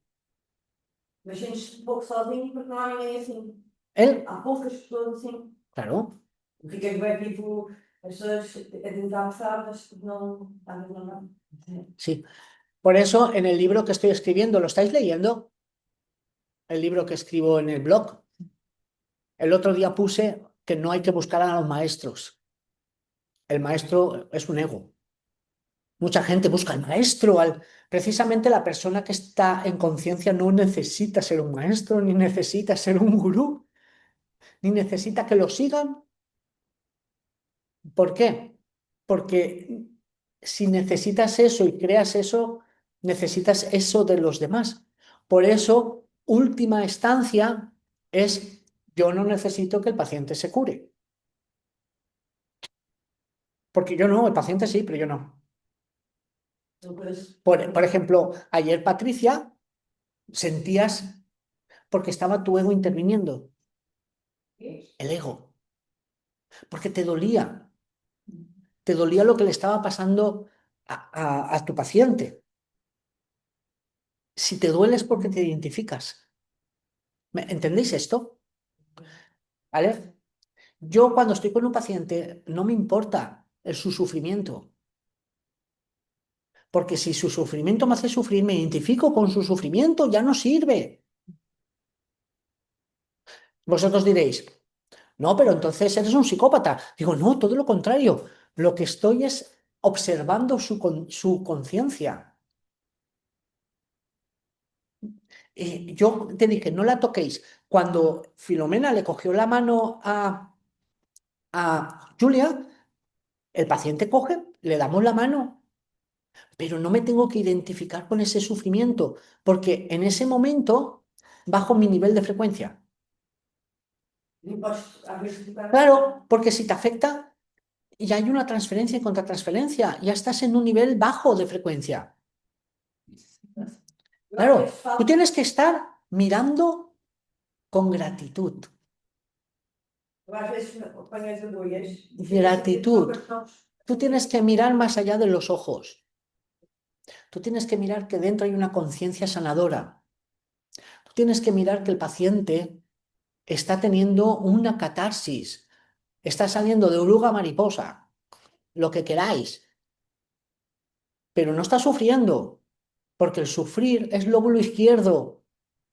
Mas sentes-te um pouco sozinho porque não há ninguém assim. Él, Há poucas pessoas assim. claro, Ficas bem tipo, as pessoas a tentar pensar, mas não. Às vezes não dá. sí. Por eso en el libro que estoy escribiendo, ¿lo estáis leyendo? El libro que escribo en el blog. El otro día puse que no hay que buscar a los maestros. El maestro es un ego. Mucha gente busca al maestro, precisamente la persona que está en conciencia no necesita ser un maestro, ni necesita ser un gurú, ni necesita que lo sigan. ¿Por qué? Porque si necesitas eso y creas eso, necesitas eso de los demás. Por eso, última instancia es, yo no necesito que el paciente se cure. Porque yo no, el paciente sí, pero yo no. Entonces, Por ejemplo, ayer Patricia, sentías, porque estaba tu ego interviniendo, el ego, porque te dolía lo que le estaba pasando a tu paciente. Si te duele es porque te identificas. ¿Entendéis esto? ¿Vale? Yo cuando estoy con un paciente no me importa su sufrimiento, porque si su sufrimiento me hace sufrir, me identifico con su sufrimiento, ya no sirve. Vosotros diréis, no, pero entonces eres un psicópata. Digo, no, todo lo contrario. Lo que estoy es observando su conciencia. Y yo te dije, no la toquéis. Cuando Filomena le cogió la mano a Julia, el paciente coge, le damos la mano, pero no me tengo que identificar con ese sufrimiento, porque en ese momento bajo mi nivel de frecuencia. não podes, às vezes, ficar. Claro, porque si te afecta, ya hay una transferencia y contratransferencia, ya estás en un nivel bajo de frecuencia. Claro, tú tienes que estar mirando con gratitud. Às vezes apanhas agulhas. Gratitud. Tú tienes que mirar más allá de los ojos. Tú tienes que mirar que dentro hay una conciencia sanadora. Tú tienes que mirar que el paciente está teniendo una catarsis, está saliendo de oruga a mariposa, lo que queráis, pero no está sufriendo, porque el sufrir es lóbulo izquierdo.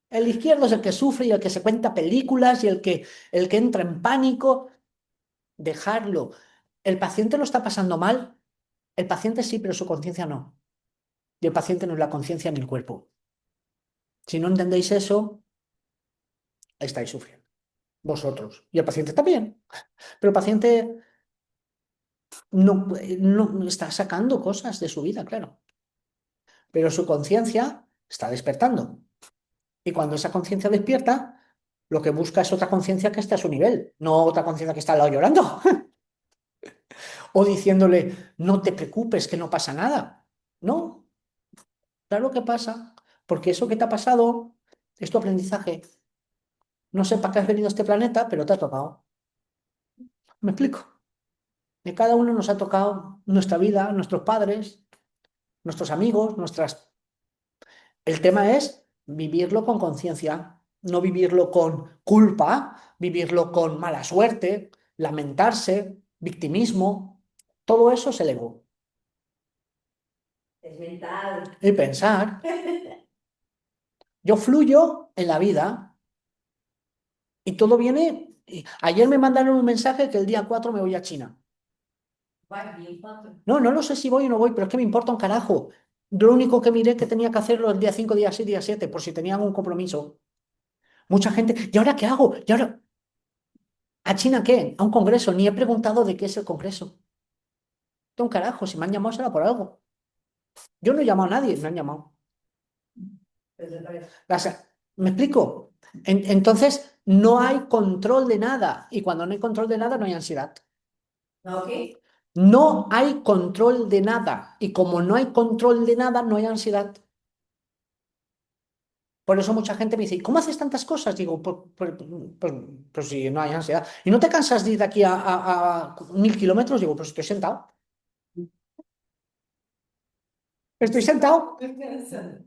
El izquierdo es el que sufre y el que se cuenta películas y el que entra en pánico. Dejarlo. ¿El paciente lo está pasando mal? El paciente sí, pero su conciencia no. Y el paciente no es la conciencia ni el cuerpo. Si no entendéis eso, estáis sufriendo. Vosotros. Y el paciente también. Pero el paciente no está sacando cosas de su vida, claro. Pero su conciencia está despertando. Y cuando esa conciencia despierta, lo que busca es otra conciencia que esté a su nivel, no otra conciencia que está al lado llorando. O diciéndole, no te preocupes, que no pasa nada. No, claro que pasa, porque eso que te ha pasado es tu aprendizaje. No sé para qué has venido a este planeta, pero te ha tocado. ¿Me explico? De cada uno nos ha tocado nuestra vida, nuestros padres, nuestros amigos, nuestras... El tema es vivirlo con conciencia, no vivirlo con culpa, vivirlo con mala suerte, lamentarse, victimismo. Todo eso es el ego. Es mental. Y pensar, yo fluyo en la vida y todo viene... Ayer me mandaron un mensaje que el día 4 me voy a China. Vai vir, quatro. No lo sé si voy o no voy, pero es que me importa un carajo. Yo lo único que miré que tenía que hacerlo el día 5, día 6, día 7, por si tenían un compromiso. Mucha gente, ¿y ahora qué hago? ¿Y ahora? ¿A China qué? ¿A un congreso? Ni he preguntado de qué es el congreso. Un carajo, si me han llamado será por algo. Yo no he llamado a nadie, me han llamado. ¿Me explico? Entonces, no hay control de nada. Y cuando no hay control de nada, no hay ansiedad. Ok? No hay control de nada. Y como no hay control de nada, no hay ansiedad. Por eso mucha gente me dice, ¿y cómo haces tantas cosas? Digo, pues si no hay ansiedad. ¿Y no te cansas de ir de aquí a 1000 kilómetros? Digo, pues estoy sentado. Estoy sentado.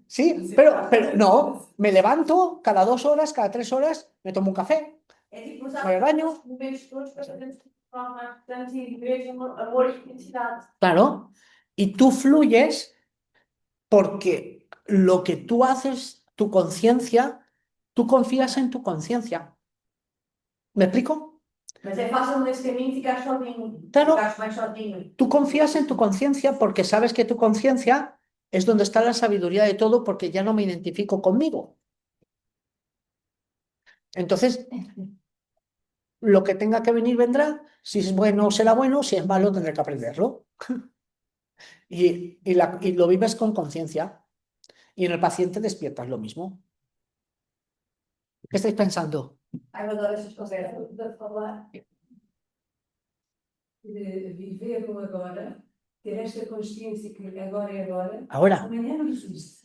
Sí, pero no, me levanto cada 2 horas, cada 3 horas, me tomo un café, É tipo me voy al baño. os momentos todos para fazermos de forma mais importante e viver amor e felicidade. Claro, y tú fluyes porque lo que tú haces, tu conciencia, tú confías en tu conciencia. ¿Me explico? Mas é fácil nesse caminho ficar sozinho. Claro. Ficar mais sozinho. Tú confías en tu conciencia porque sabes que tu conciencia es donde está la sabiduría de todo porque ya no me identifico conmigo. Entonces, lo que tenga que venir vendrá. Si es bueno, será bueno. Si es malo, tendré que aprenderlo. Y lo vives con conciencia. Y en el paciente despiertas lo mismo. ¿Qué estáis pensando? Ai, eu adoro estas conversas de falar. De viver o agora, ter esta consciência que agora é agora, Ahora, amanhã não existe.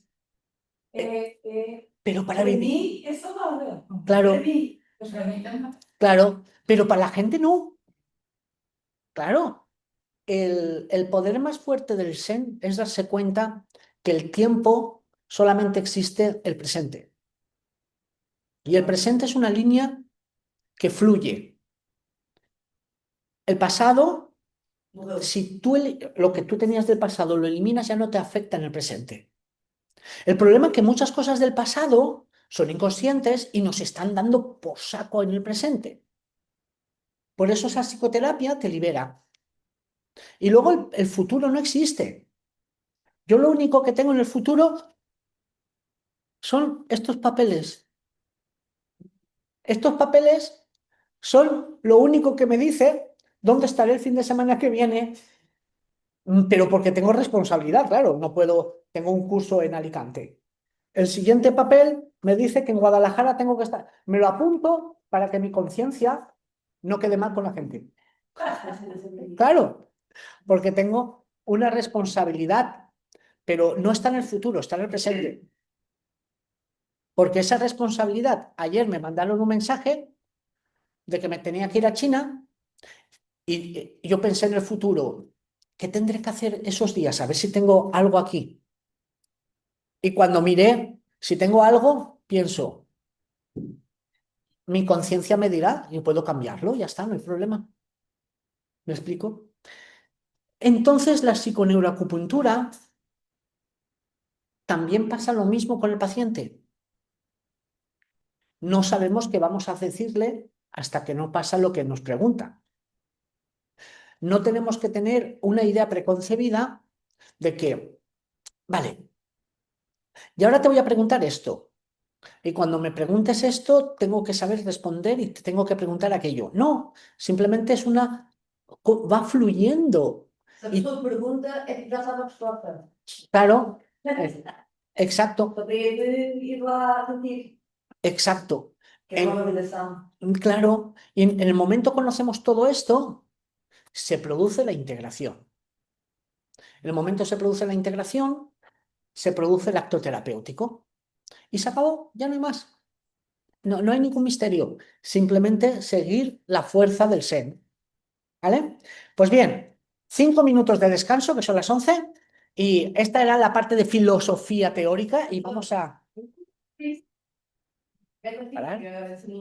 pero para Para vivir, mim é saudável. claro, Para mí. Mas para mim também. claro, pero para la gente no. Claro, el poder más fuerte del Zen es darse cuenta que el tiempo solamente existe el presente. Y el presente es una línea que fluye. El pasado, Morreu. si tú lo que tú tenías del pasado lo eliminas, ya no te afecta en el presente. El problema es que muchas cosas del pasado son inconscientes y nos están dando por saco en el presente. Por eso esa psicoterapia te libera. Y luego el futuro no existe. Yo lo único que tengo en el futuro son estos papeles. Estos papeles son lo único que me dice dónde estaré el fin de semana que viene, pero porque tengo responsabilidad, claro, no puedo, tengo un curso en Alicante. El siguiente papel me dice que en Guadalajara tengo que estar. Me lo apunto para que mi conciencia no quede mal con la gente. Claro, porque tengo una responsabilidad, pero no está en el futuro, está en el presente. Porque esa responsabilidad, ayer me mandaron un mensaje de que me tenía que ir a China y yo pensé en el futuro, ¿qué tendré que hacer esos días? A ver si tengo algo aquí. Y cuando miré, si tengo algo, pienso, mi conciencia me dirá, yo puedo cambiarlo, ya está, no hay problema. ¿Me explico? Entonces la psiconeuroacupuntura también pasa lo mismo con el paciente. No sabemos qué vamos a decirle hasta que no pasa lo que nos pregunta. No tenemos que tener una idea preconcebida de que, vale, y ahora te voy a preguntar esto. Y cuando me preguntes esto, tengo que saber responder y te tengo que preguntar aquello. No, simplemente es va fluyendo. Se a pessoa pergunta, é porque já sabe a resposta. Claro, exacto, Poderia ir lá repetir, exacto. que é uma validação. Claro, y en el momento conocemos todo esto, se produce la integración. En el momento se produce la integración, se produce el acto terapéutico. Y se acabó, ya no hay más. No hay ningún misterio, simplemente seguir la fuerza del Zen. ¿Vale? Pues bien, 5 minutos de descanso, que son las 11, y esta era la parte de filosofía teórica, y vamos a... É contigo, Parar. que é assim.